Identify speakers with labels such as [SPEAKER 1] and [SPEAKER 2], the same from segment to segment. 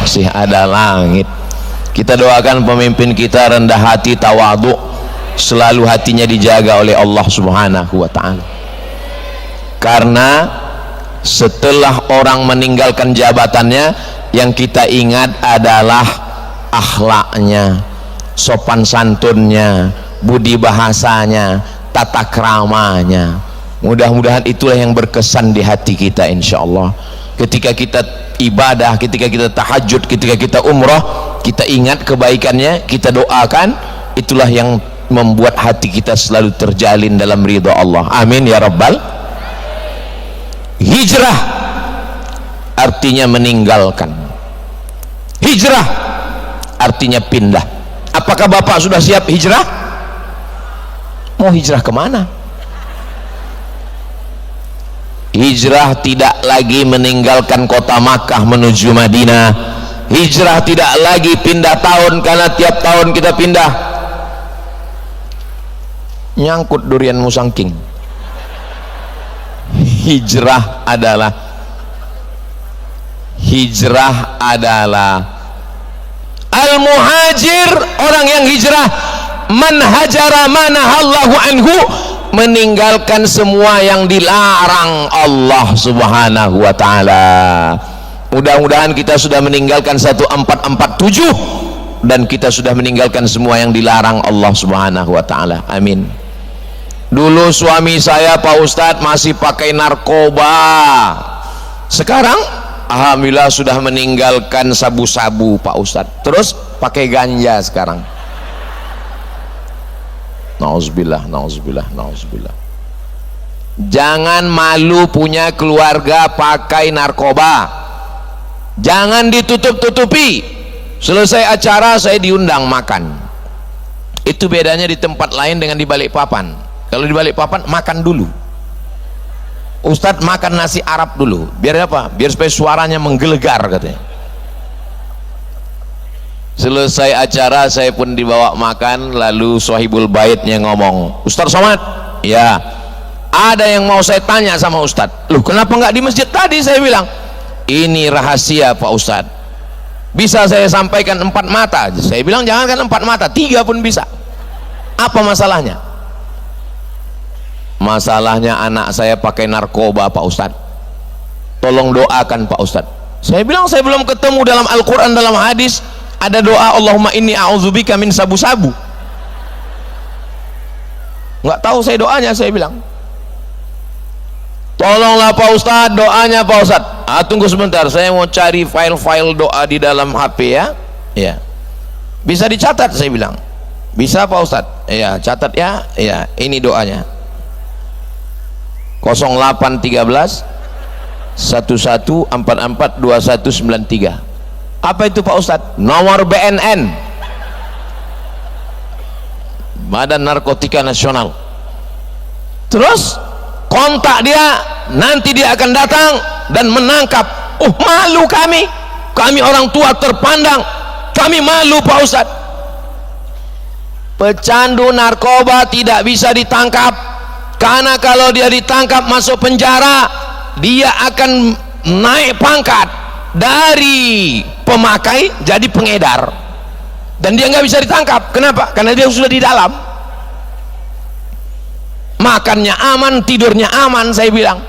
[SPEAKER 1] masih ada langit. Kita doakan pemimpin kita rendah hati, tawadhu, selalu hatinya dijaga oleh Allah Subhanahu wa ta'ala. Karena setelah orang meninggalkan jabatannya, yang kita ingat adalah akhlaknya, sopan santunnya, budi bahasanya, tata keramanya. Mudah-mudahan itulah yang berkesan di hati kita insyaallah. Ketika kita ibadah, ketika kita tahajud, ketika kita umrah, kita ingat kebaikannya, kita doakan, itulah yang membuat hati kita selalu terjalin dalam ridha Allah. Amin ya rabbal. Hijrah artinya meninggalkan, hijrah artinya pindah. Apakah Bapak sudah siap hijrah? Mau hijrah kemana? Hijrah tidak lagi meninggalkan kota Makkah menuju Madinah. Hijrah tidak lagi pindah tahun, karena tiap tahun kita pindah. Nyangkut durian musangking. Hijrah adalah al-muhajir, orang yang hijrah, man hajara manahallahu anhu, meninggalkan semua yang dilarang Allah Subhanahu wa ta'ala. Mudah-mudahan kita sudah meninggalkan 1447 dan kita sudah meninggalkan semua yang dilarang Allah Subhanahu wa ta'ala. Amin. Dulu suami saya Pak Ustadz masih pakai narkoba, sekarang alhamdulillah sudah meninggalkan sabu-sabu Pak Ustadz, terus pakai ganja sekarang. Nauzubillah, nauzubillah, nauzubillah. Jangan malu punya keluarga pakai narkoba, jangan ditutup-tutupi. Selesai acara saya diundang makan. Itu bedanya di tempat lain dengan di Balikpapan. Kalau di Balikpapan makan dulu, Ustadz makan nasi Arab dulu, biar apa? Biar supaya suaranya menggelegar katanya. Selesai acara saya pun dibawa makan, lalu Sohibul Baitnya ngomong, Ustadz Somad, ya ada yang mau saya tanya sama Ustadz. Loh, kenapa nggak di masjid tadi? Saya bilang, ini rahasia Pak Ustadz, bisa saya sampaikan 4 mata. Saya bilang jangankan 4 mata, 3 pun bisa. Apa masalahnya? Masalahnya anak saya pakai narkoba Pak Ustadz, tolong doakan Pak Ustadz. Saya bilang saya belum ketemu dalam Al-Quran, dalam hadis ada doa Allahumma inni a'udzubika min sabu-sabu. Nggak tahu saya doanya. Saya bilang tolonglah Pak Ustadz doanya Pak Ustadz. Tunggu sebentar, saya mau cari file-file doa di dalam HP ya. Ya, bisa dicatat? Saya bilang bisa Pak Ustadz. Ya, catat ya. Ya, ini doanya 0813 11442193. Apa itu Pak Ustadz? Nomor BNN, Badan Narkotika Nasional. Terus kontak dia, nanti dia akan datang dan menangkap. Oh, malu kami orang tua terpandang, kami malu Pak Ustadz. Pecandu narkoba tidak bisa ditangkap, karena kalau dia ditangkap masuk penjara, dia akan naik pangkat dari pemakai jadi pengedar, dan dia nggak bisa ditangkap. Kenapa? Karena dia sudah di dalam. Makannya aman, tidurnya aman. Saya bilang,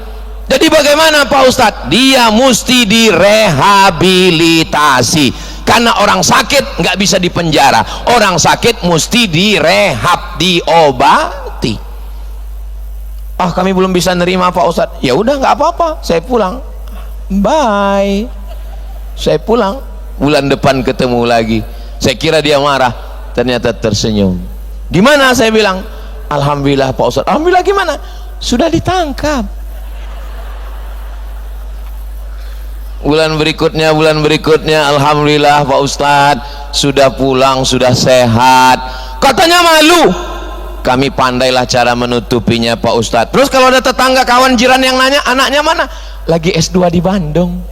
[SPEAKER 1] jadi bagaimana Pak Ustadz? Dia mesti direhabilitasi, karena orang sakit nggak bisa dipenjara, orang sakit mesti direhab, diobati. Kami belum bisa nerima Pak Ustadz. Ya udah, nggak apa-apa, saya pulang. Bye. Saya pulang, bulan depan ketemu lagi. Saya kira dia marah, ternyata tersenyum. Di mana? Saya bilang, alhamdulillah Pak Ustadz. Alhamdulillah gimana? Sudah ditangkap. Bulan berikutnya, alhamdulillah Pak Ustadz sudah pulang, sudah sehat. Katanya malu. Kami pandailah cara menutupinya Pak Ustadz. Terus kalau ada tetangga, kawan, jiran yang nanya, anaknya mana? Lagi S2 di Bandung.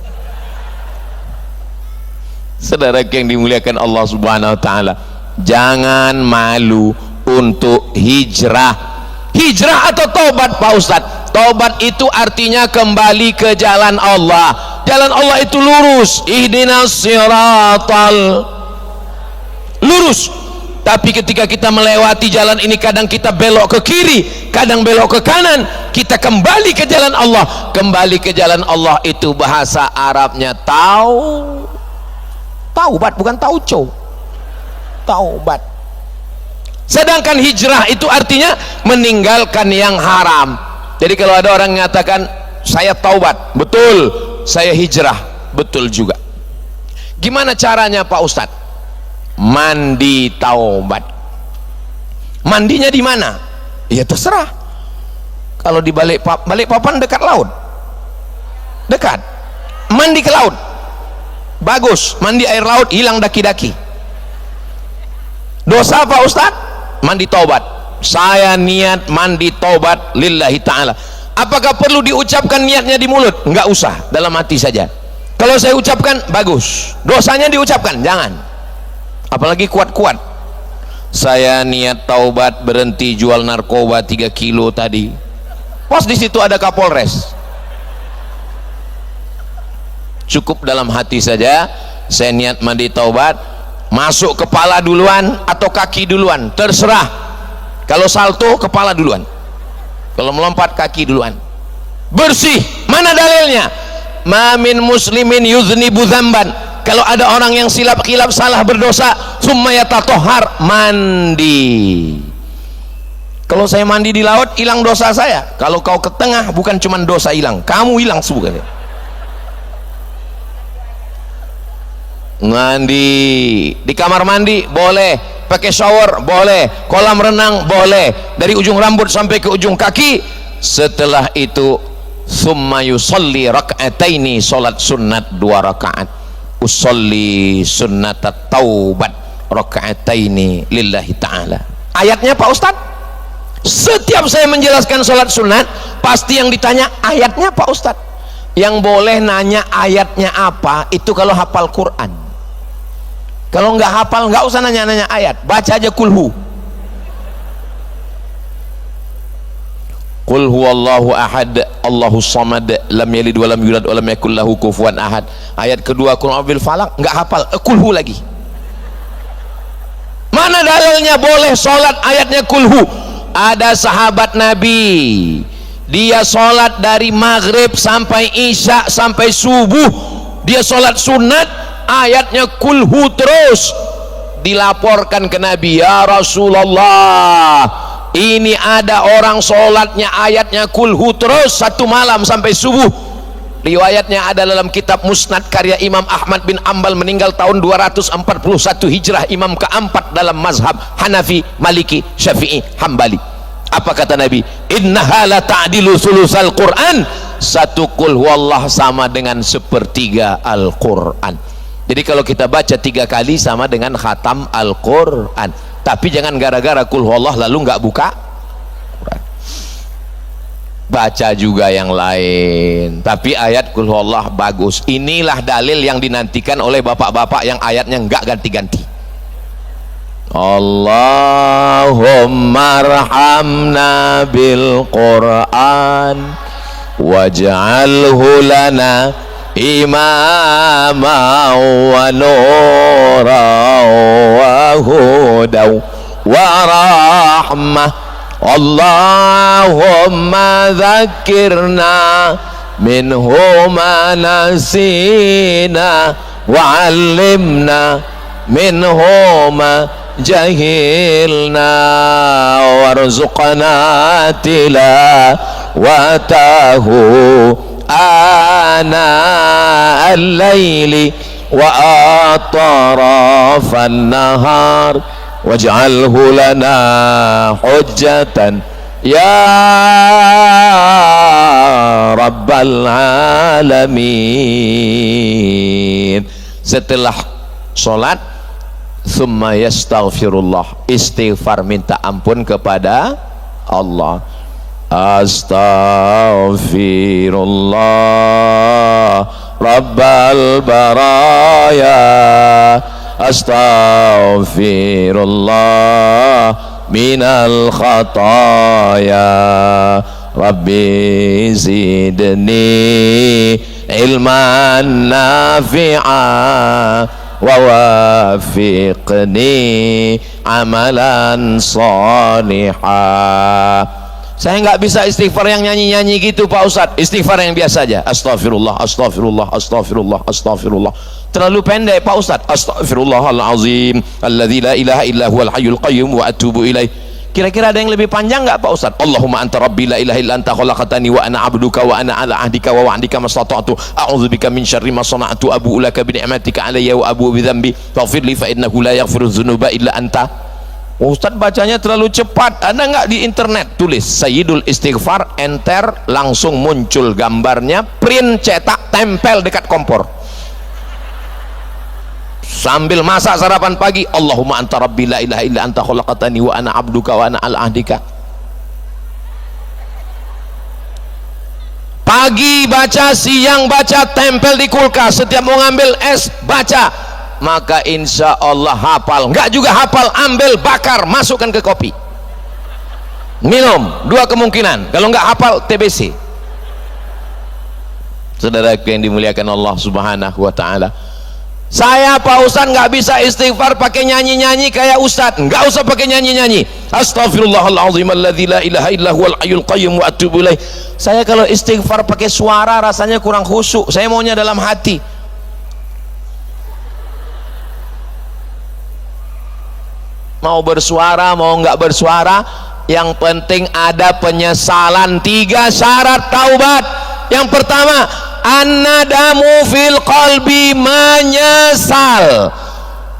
[SPEAKER 1] Saudara yang dimuliakan Allah Subhanahu wa ta'ala, jangan malu untuk hijrah. Hijrah atau tobat Pak Ustadz? Tobat itu artinya kembali ke jalan Allah. jalan Allah itu lurus, ihdinas siratal lurus. Tapi ketika kita melewati jalan ini, kadang kita belok ke kiri, kadang belok ke kanan, kita kembali ke jalan Allah. Kembali ke jalan Allah itu bahasa Arabnya taubat, bukan tauco, taubat. Sedangkan hijrah itu artinya meninggalkan yang haram. Jadi kalau ada orang mengatakan saya taubat, betul. Saya hijrah, betul juga. Gimana caranya Pak Ustadz? Mandi taubat. Mandinya di mana? Ya terserah. Kalau di Balikpapan dekat laut, dekat. Mandi ke laut, bagus. Mandi air laut, hilang daki-daki. Dosa Pak Ustadz? Mandi taubat. Saya niat mandi taubat lillahi ta'ala. Apakah perlu diucapkan niatnya di mulut? Enggak usah, dalam hati saja. Kalau saya ucapkan, bagus. Dosanya diucapkan, jangan. Apalagi kuat-kuat. Saya niat taubat, berhenti jual narkoba 3 kilo tadi. Pas di situ ada Kapolres. Cukup dalam hati saja. Saya niat mandi taubat. Masuk kepala duluan atau kaki duluan, terserah. Kalau salto, kepala duluan. Kalau melompat, kaki duluan. Bersih. Mana dalilnya? Ma min muslimin yuznibu dzamban. Kalau ada orang yang silap khilaf salah berdosa, summa yatatohar, mandi. Kalau saya mandi di laut, hilang dosa saya. Kalau kau ke tengah, bukan cuma dosa hilang, kamu hilang semua. Mandi di kamar mandi boleh, pakai shower boleh, kolam renang boleh, dari ujung rambut sampai ke ujung kaki. Setelah itu summa yusalli rak'ataini, salat sunat 2 rakaat. Usolli sunnatat taubat raka'ataini lillahi ta'ala. Ayatnya Pak Ustadz, setiap saya menjelaskan sholat sunat pasti yang ditanya ayatnya Pak Ustadz. Yang boleh nanya ayatnya apa itu kalau hafal Quran. Kalau nggak hafal nggak usah nanya-nanya ayat, baca aja kulhu. Qul huwallahu ahad, Allahus samad, lam yalid wa lam yulad wa lam yakul lahu kufuwan ahad. Ayat kedua Qul a'udzu bil falaq, enggak hafal, kulhu lagi. Mana dalilnya boleh salat ayatnya kulhu? Ada sahabat Nabi, dia salat dari maghrib sampai isya sampai subuh, dia salat sunat ayatnya kulhu terus. Dilaporkan ke Nabi, ya Rasulullah, ini ada orang sholatnya ayatnya kulhu terus 1 malam sampai subuh. Riwayatnya ada dalam kitab Musnad karya Imam Ahmad bin Ambal, meninggal tahun 241 Hijrah, imam keempat dalam mazhab Hanafi, Maliki, Syafi'i, Hambali. Apa kata Nabi? Innaha la ta'dilu sulusal Quran. 1 qul huwallah sama dengan 1/3 Al-Quran. Jadi kalau kita baca 3 kali sama dengan khatam Al-Quran. Tapi jangan gara-gara kul huwallah lalu nggak buka Quran. Baca juga yang lain, tapi ayat kul huwallah bagus. Inilah dalil yang dinantikan oleh bapak-bapak yang ayatnya nggak ganti-ganti. Allahumma arhamna bil Quran waj'alhu lana imama wa nura wa hudaw wa rahmah. Allahumma dzakirna minhu ma nasina wa 'allimna minhu ma jahilna warzuqna tilawatahu ana al-laili wa atrafan nahar waj'alhu lana hujjatan ya rabbal alamin. Setelah sholat summa yastaghfirullah, istighfar, minta ampun kepada Allah. Astaghfirullah rabbal baraya, astaghfirullah minal khataya, rabbi zidni ilman nafi'a wa wafiqni amalan salihah. Saya nggak bisa istighfar yang nyanyi-nyanyi gitu Pak Ustadz. Istighfar yang biasa aja. Astagfirullah, astagfirullah, astagfirullah, astagfirullah. Terlalu pendek Pak Ustadz. Astaghfirullahalazim alladzi la ilaha illa huwal hayyul qayyum wa atubu ilaih. Kira-kira ada yang lebih panjang nggak Pak Ustadz? Allahumma anta rabbi la ilaha illa anta khalaqtani wa ana abduka wa ana ala ahdika wa wa'dika mastata'tu a'udzubika min syarri ma sana'tu abu'u laka bi ni'matika alayya wa abu'u bi dzambi faghfir li fa innahu la yaghfiru dzunuba illa anta. Ustadz bacanya terlalu cepat. Ada nggak di internet tulis Sayyidul Istighfar, enter, langsung muncul gambarnya, print, cetak, tempel dekat kompor. Sambil masak sarapan pagi, Allahumma anta rabbi la ilaha illa anta khalaqtani wa ana abduka wa ana ala ahdika. Pagi baca, siang baca, tempel di kulkas, setiap mau ngambil es baca, maka insya Allah hafal. Enggak juga hafal, ambil, bakar, masukkan ke kopi, minum. Dua kemungkinan, kalau enggak hafal TBC. Saudaraku yang dimuliakan Allah subhanahu wa ta'ala, saya Pak Ustadz nggak bisa istighfar pakai nyanyi-nyanyi kayak Ustadz. Nggak usah pakai nyanyi-nyanyi. Astaghfirullahaladzim alladzi la ilaha illa huwal hayyul qayyum wa atubu ilaih. Saya kalau istighfar pakai suara rasanya kurang khusyuk. Saya maunya dalam hati. Mau bersuara mau nggak bersuara, yang penting ada penyesalan. 3 syarat taubat. Yang pertama, an-nadamu fil qalbi, menyesal.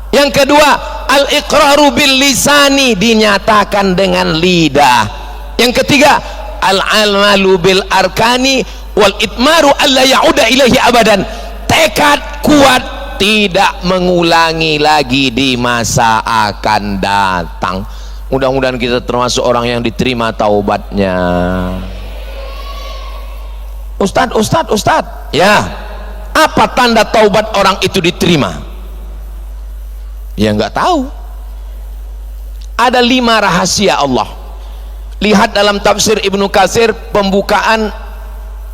[SPEAKER 1] Yang kedua, al-iqraru bil lisani, dinyatakan dengan lidah. Yang ketiga, al-amalu bil arkani wal itmaru alla ya'uda ilaihi abadan, tekad kuat tidak mengulangi lagi di masa akan datang. Mudah-mudahan kita termasuk orang yang diterima taubatnya. Ustadz, ya, apa tanda taubat orang itu diterima? Ya nggak tahu. Ada 5 rahasia Allah. Lihat dalam tafsir Ibnu Katsir, pembukaan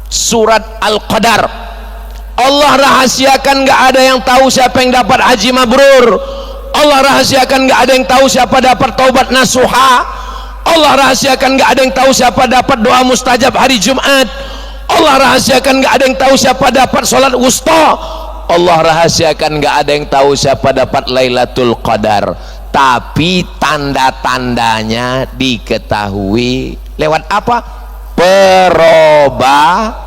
[SPEAKER 1] surat Al-Qadar. Allah rahasiakan nggak ada yang tahu siapa yang dapat haji mabrur. Allah rahasiakan nggak ada yang tahu siapa dapat taubat nasuha. Allah rahasiakan nggak ada yang tahu siapa dapat doa mustajab hari Jumat. Allah rahasiakan nggak ada yang tahu siapa dapat sholat wusta. Allah rahasiakan nggak ada yang tahu siapa dapat Lailatul Qadar. Tapi tanda-tandanya diketahui lewat apa? Perubahan.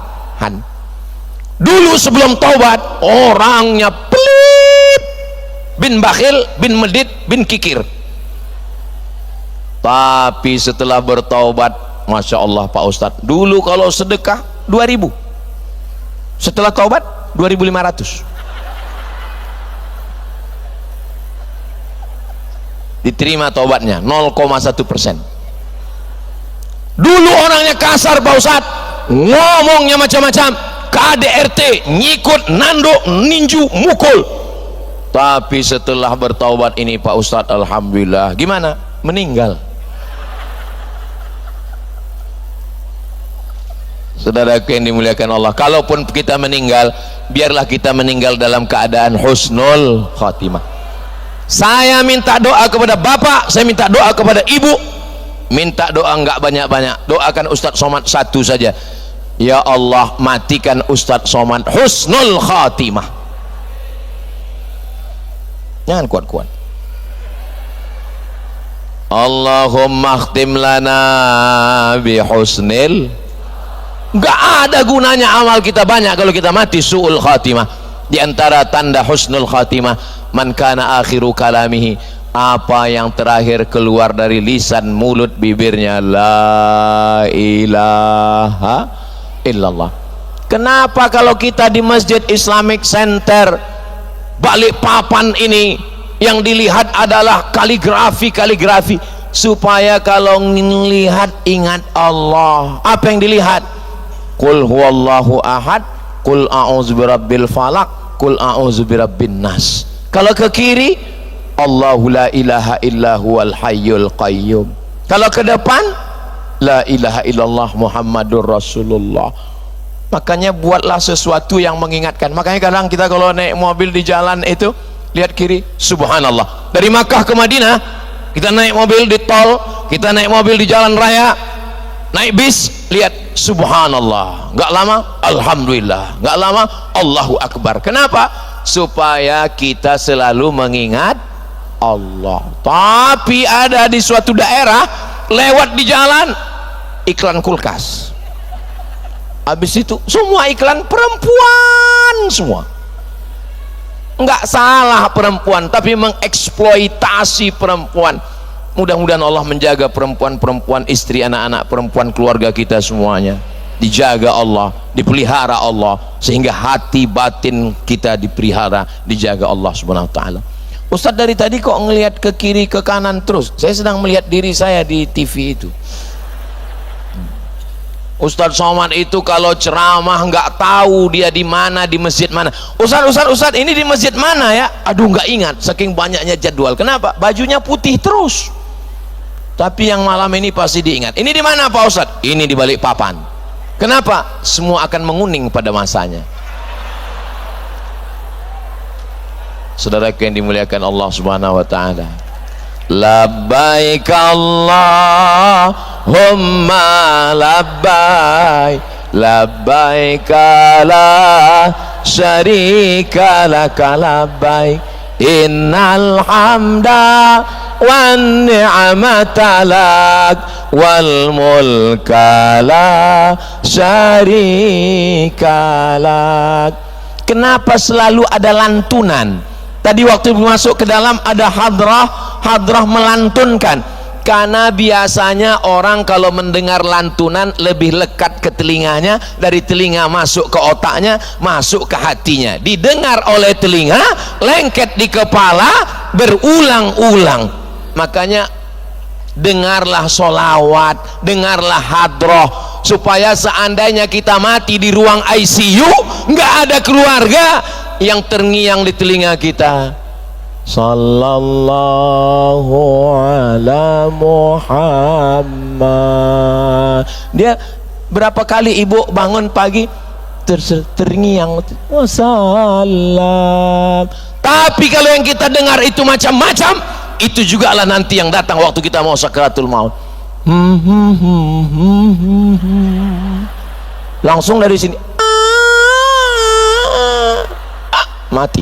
[SPEAKER 1] Dulu sebelum taubat orangnya pelit, bin bakhil, bin medit, bin kikir. Tapi setelah bertaubat, Masya Allah Pak Ustadz, dulu kalau sedekah 2.000, setelah taubat 2.500. Diterima taubatnya 0,1%. Dulu orangnya kasar Pak Ustadz, ngomongnya macam-macam, KDRT, nyikut, nanduk, ninju, mukul. Tapi setelah bertaubat ini Pak Ustadz, alhamdulillah. Gimana? Meninggal. Saudaraku yang dimuliakan Allah, kalaupun kita meninggal, biarlah kita meninggal dalam keadaan husnul khatimah. Saya minta doa kepada Bapak, saya minta doa kepada Ibu. Minta doa enggak banyak-banyak, doakan Ustadz Somad satu saja. Ya Allah, matikan Ustadz Somad husnul khatimah. Jangan kuat-kuat. Allahumma khtim lana bi husnil. Gak ada gunanya amal kita banyak kalau kita mati su'ul khatimah. Di antara tanda husnul khatimah, man kana akhiru kalamihi, apa yang terakhir keluar dari lisan, mulut, bibirnya, la ilaha illallah. Kenapa kalau kita di Masjid Islamic Center Balikpapan ini yang dilihat adalah kaligrafi, supaya kalau melihat ingat Allah. Apa yang dilihat? Qul huwallahu ahad, qul a'udzu birabbil falaq, qul a'udzu birabbin nas. Kalau ke kiri, Allahu la ilaha illa huwal hayyul qayyum. Kalau ke depan, la ilaha illallah Muhammadur Rasulullah. Makanya buatlah sesuatu yang mengingatkan. Makanya kadang kita kalau naik mobil di jalan itu lihat kiri, subhanallah. Dari Makkah ke Madinah kita naik mobil di tol, kita naik mobil di jalan raya, naik bis, lihat subhanallah. Nggak lama alhamdulillah, nggak lama Allahu Akbar. Kenapa? Supaya kita selalu mengingat Allah. Tapi ada di suatu daerah lewat di jalan iklan kulkas, habis itu semua iklan perempuan semua. Enggak salah perempuan, tapi mengeksploitasi perempuan. Mudah-mudahan Allah menjaga perempuan-perempuan, istri, anak-anak, perempuan, keluarga kita semuanya dijaga Allah, dipelihara Allah, sehingga hati batin kita dipelihara, dijaga Allah Subhanahu wa taala. Ustaz dari tadi kok ngelihat ke kiri ke kanan terus? Saya sedang melihat diri saya di TV itu. Ustaz Somad itu kalau ceramah nggak tahu dia di mana, di masjid mana. Ustaz ini di masjid mana ya? Aduh nggak ingat, saking banyaknya jadwal. Kenapa? Bajunya putih terus. Tapi yang malam ini pasti diingat. Ini di mana Pak Ustaz? Ini di balik papan. Kenapa? Semua akan menguning pada masanya. Saudaraku yang dimuliakan Allah Subhanahu wa taala. Labbaik Allahumma labbaik, labbaik la syarika laka labbaik, innal hamda wan ni'mata lak wal mulka la syarika lak. Kenapa selalu ada lantunan? Tadi waktu masuk ke dalam ada hadrah melantunkan, karena biasanya orang kalau mendengar lantunan lebih lekat ke telinganya, dari telinga masuk ke otaknya, masuk ke hatinya, didengar oleh telinga, lengket di kepala, berulang-ulang. Makanya dengarlah solawat, dengarlah hadroh, supaya seandainya kita mati di ruang ICU, nggak ada keluarga yang terngiang di telinga kita, sallallahu ala Muhammad. Dia berapa kali ibu bangun pagi terngiang wassalam. Tapi kalau yang kita dengar itu macam-macam, itu juga lah nanti yang datang waktu kita mau sakaratul maut. Langsung dari sini mati.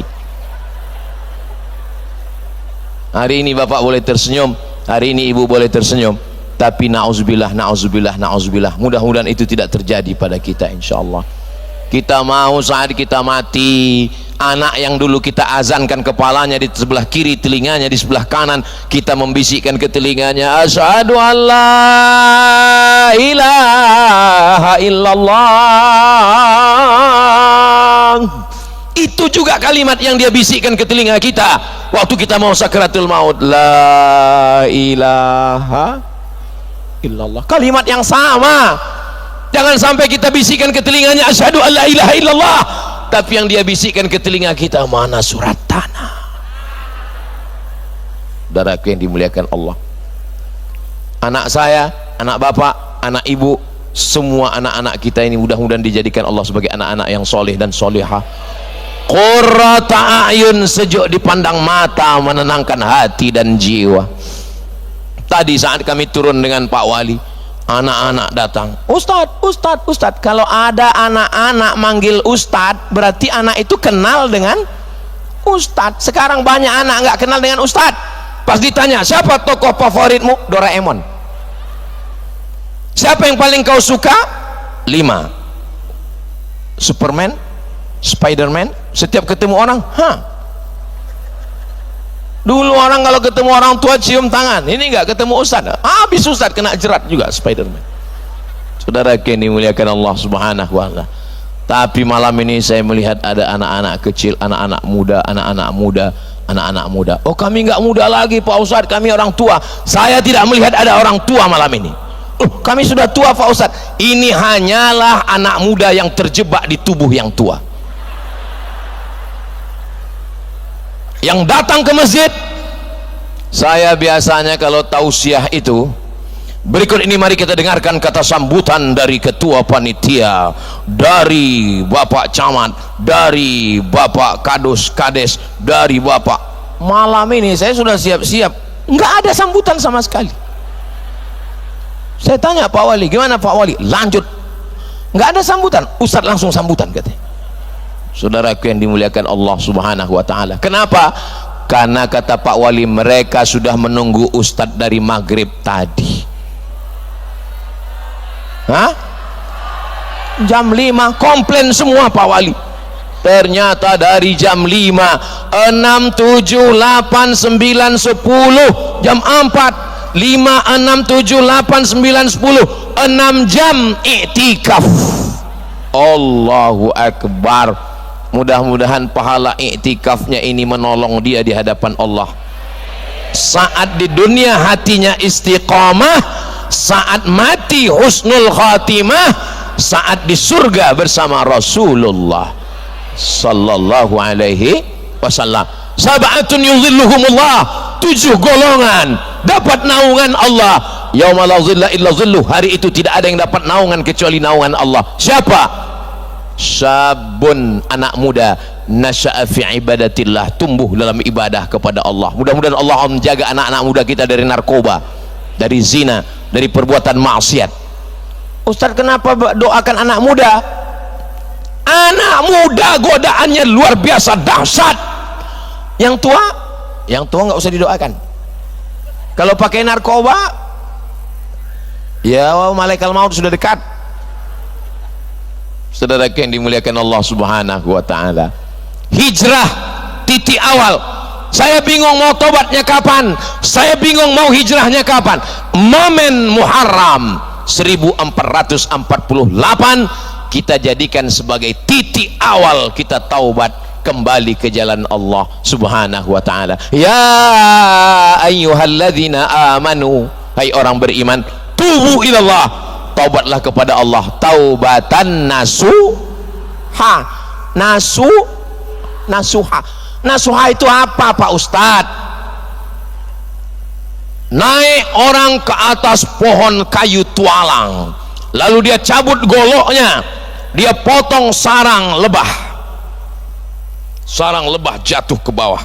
[SPEAKER 1] Hari ini bapak boleh tersenyum, hari ini ibu boleh tersenyum, tapi na'udzubillah, mudah-mudahan itu tidak terjadi pada kita insyaallah. Kita mau saat kita mati, anak yang dulu kita azankan kepalanya di sebelah kiri, telinganya di sebelah kanan, kita membisikkan ke telinganya, asyhadu an la ilaha illallah. Itu juga kalimat yang dia bisikkan ke telinga kita waktu kita mau sakaratul maut, la ilaha illallah. Kalimat yang sama. Jangan sampai kita bisikkan ke telinganya asyhadu an la ilaha illallah, tapi yang dia bisikkan ke telinga kita, mana surat tanah. Saudaraku yang dimuliakan Allah, anak saya, anak bapak, anak ibu, semua anak-anak kita ini mudah-mudahan dijadikan Allah sebagai anak-anak yang soleh dan solehah, qurrata a'yun, sejuk dipandang mata, menenangkan hati dan jiwa. Tadi saat kami turun dengan Pak Wali, anak-anak datang, Ustadz. Kalau ada anak-anak manggil Ustadz, berarti anak itu kenal dengan Ustadz. Sekarang banyak anak nggak kenal dengan Ustadz. Pas ditanya, siapa tokoh favoritmu? Doraemon. Siapa yang paling kau suka? 5. Superman, Spiderman. Setiap ketemu orang, dulu orang kalau ketemu orang tua cium tangan, ini nggak ketemu Ustadz, habis Ustadz kena jerat juga Spiderman. Saudara yang dimuliakan Allah Subhanahu wa ta'ala. Tapi malam ini saya melihat ada anak-anak kecil, anak-anak muda. Oh, kami nggak muda lagi Pak Ustadz, kami orang tua. Saya tidak melihat ada orang tua malam ini. Kami sudah tua Pak Ustadz. Ini hanyalah anak muda yang terjebak di tubuh yang tua, yang datang ke masjid. Saya biasanya kalau tausiah itu Berikut ini mari kita dengarkan kata sambutan dari ketua panitia, dari Bapak Camat, dari Bapak Kadus Kades, dari Bapak. Malam ini saya sudah siap-siap, nggak ada sambutan sama sekali. Saya tanya Pak Wali, gimana Pak Wali? Lanjut, nggak ada sambutan. Ustadz langsung sambutan katanya. Saudaraku yang dimuliakan Allah Subhanahu wa Ta'ala. Kenapa? Karena kata Pak Wali, mereka sudah menunggu Ustadz dari maghrib tadi. Hah? Jam 5 komplain semua Pak Wali. Ternyata dari jam 5, 6, 7, 8, 9, 10, jam 4, 5, 6, 7, 8, 9, 10, 6 jam iktikaf. Allahu Akbar. Mudah-mudahan pahala iktikafnya ini menolong dia di hadapan Allah. Saat di dunia hatinya istiqamah, saat mati husnul khatimah, saat di surga bersama Rasulullah sallallahu alaihi wasallam. Sab'atun yuzilluhumullah, 7 golongan dapat naungan Allah. Yauma la zilla illa zilluh, hari itu tidak ada yang dapat naungan kecuali naungan Allah. Siapa? Sabun, anak muda, nasya'a fi ibadatillah, tumbuh dalam ibadah kepada Allah. Mudah-mudahan Allah menjaga anak-anak muda kita dari narkoba, dari zina, dari perbuatan maksiat. Ustaz, kenapa doakan anak muda? Anak muda godaannya luar biasa dahsyat. Yang tua nggak usah didoakan. Kalau pakai narkoba, ya malaikat maut sudah dekat. Saudara yang dimuliakan Allah Subhanahu wa Ta'ala, hijrah titik awal. Saya bingung mau tobatnya kapan, saya bingung mau hijrahnya kapan. Momen Muharram 1448 kita jadikan sebagai titik awal kita taubat kembali ke jalan Allah Subhanahu wa Ta'ala. Ya ayyuhalladzina amanu, hai orang beriman, tubu ilallah, taubatlah kepada Allah taubatan nasuha. Nasuha itu apa Pak Ustadz? Naik orang ke atas pohon kayu tualang, lalu dia cabut goloknya, dia potong sarang lebah. Sarang lebah jatuh ke bawah.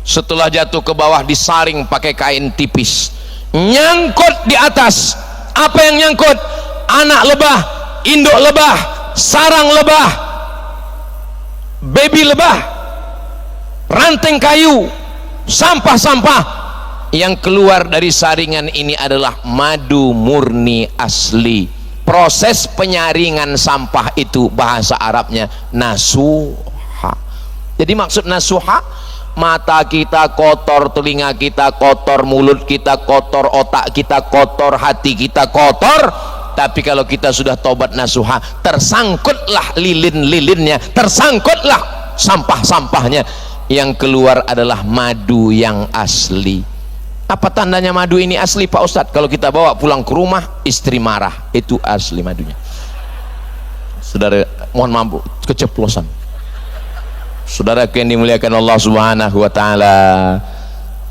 [SPEAKER 1] Setelah jatuh ke bawah disaring pakai kain tipis, nyangkut di atas. Apa yang nyangkut? Anak lebah, induk lebah, sarang lebah, baby lebah, ranting kayu, sampah-sampah. Yang keluar dari saringan ini adalah madu murni asli. Proses penyaringan sampah itu bahasa Arabnya nasuha. Jadi maksud nasuha, mata kita kotor, telinga kita kotor, mulut kita kotor, otak kita kotor, hati kita kotor. Tapi kalau kita sudah tobat nasuha, tersangkutlah lilin-lilinnya, tersangkutlah sampah-sampahnya. Yang keluar adalah madu yang asli. Apa tandanya madu ini asli Pak Ustadz? Kalau kita bawa pulang ke rumah, istri marah, itu asli madunya. Saudara, mohon maaf keceplosan. Saudara yang dimuliakan Allah Subhanahu wa Ta'ala,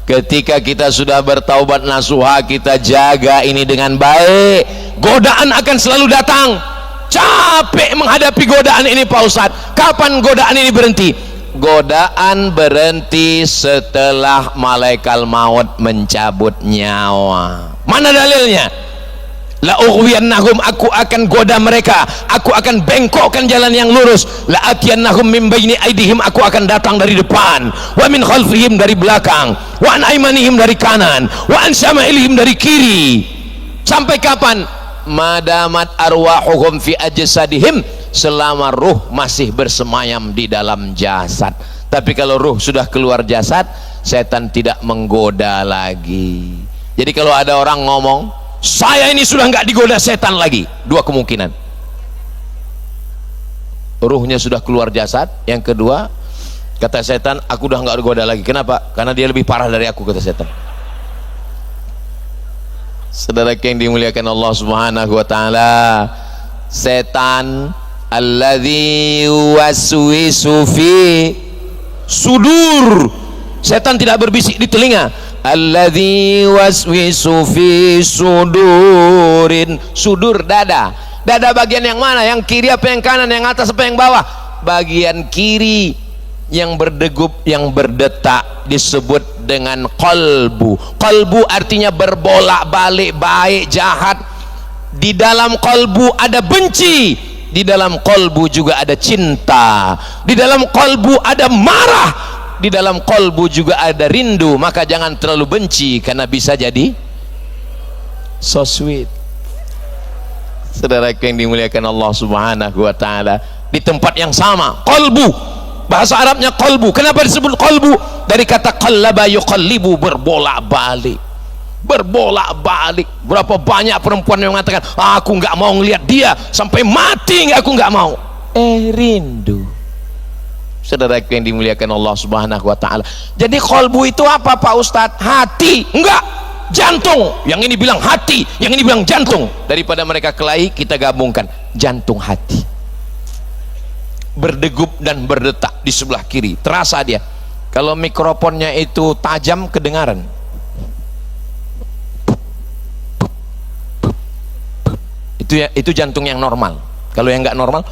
[SPEAKER 1] ketika kita sudah bertaubat nasuha, kita jaga ini dengan baik. Godaan akan selalu datang. Capek menghadapi godaan ini Pak Ustadz. Kapan godaan ini berhenti? Godaan berhenti setelah malaikat maut mencabut nyawa. Mana dalilnya? La ughwiyannahum, aku akan goda mereka, aku akan bengkokkan jalan yang lurus. La atiyannahum min baini aidihim, aku akan datang dari depan, wa min khalfihim, dari belakang, wa an aimanihim, dari kanan, wa an syama'ilihim, dari kiri. Sampai kapan? Madamat arwahuhum fi ajsadihim, selama ruh masih bersemayam di dalam jasad. Tapi kalau ruh sudah keluar jasad, setan tidak menggoda lagi. Jadi kalau ada orang ngomong, saya ini sudah nggak digoda setan lagi, dua kemungkinan: ruhnya sudah keluar jasad. Yang kedua, kata setan, aku udah nggak digoda lagi. Kenapa? Karena dia lebih parah dari aku, kata setan. Saudara yang dimuliakan Allah Subhanahu wa Ta'ala, setan alladzi waswisu fi sudur setan tidak berbisik di telinga. Alladzi waswisu fi sudurin, sudur dada. Dada bagian yang mana? Yang kiri apa yang kanan? Yang atas apa yang bawah? Bagian kiri yang berdegup, yang berdetak disebut dengan qalbu. Qalbu artinya berbolak-balik, baik jahat. Di dalam qalbu ada benci, di dalam qalbu juga ada cinta, di dalam qalbu ada marah, di dalam qalbu juga ada rindu. Maka jangan terlalu benci karena bisa jadi so sweet. Saudaraku yang dimuliakan Allah Subhanahu wa taala, di tempat yang sama, qalbu, bahasa Arabnya qalbu. Kenapa disebut qalbu? Dari kata qallaba yuqallibu, berbolak-balik, berbolak-balik. Berapa banyak perempuan yang mengatakan, aku nggak mau ngelihat dia sampai mati, aku nggak mau. Rindu. Saudaraku yang dimuliakan Allah Subhanahu wa taala. Jadi qalbu itu apa Pak Ustadz? Hati? Enggak, jantung. Yang ini bilang hati, yang ini bilang jantung. Daripada mereka kelahi, kita gabungkan jantung hati. Berdegup dan berdetak di sebelah kiri, terasa dia. Kalau mikrofonnya itu tajam, kedengaran. Itu jantung yang normal. Kalau yang nggak normal,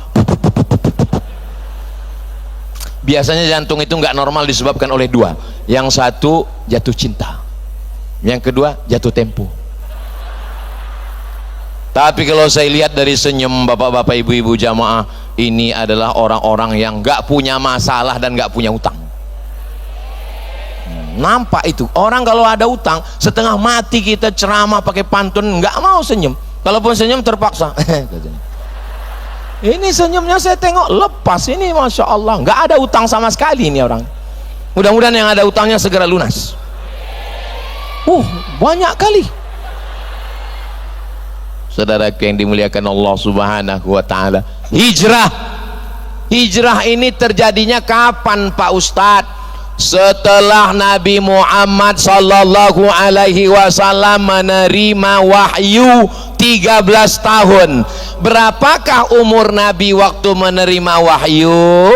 [SPEAKER 1] biasanya jantung itu nggak normal disebabkan oleh dua. Yang satu jatuh cinta, yang kedua jatuh tempo. Tapi kalau saya lihat dari senyum bapak-bapak, ibu-ibu jamaah, ini adalah orang-orang yang nggak punya masalah dan nggak punya utang. Nampak itu orang kalau ada utang, setengah mati kita ceramah pakai pantun, nggak mau senyum. Kalaupun senyum terpaksa. Ini senyumnya saya tengok lepas, ini masya Allah, nggak ada utang sama sekali ini orang. Mudah-mudahan yang ada utangnya segera lunas. Banyak kali. Saudaraku yang dimuliakan Allah Subhanahu wa taala, hijrah ini terjadinya kapan Pak Ustadz? Setelah Nabi Muhammad sallallahu alaihi wasallam menerima wahyu 13 tahun. Berapakah umur Nabi waktu menerima wahyu?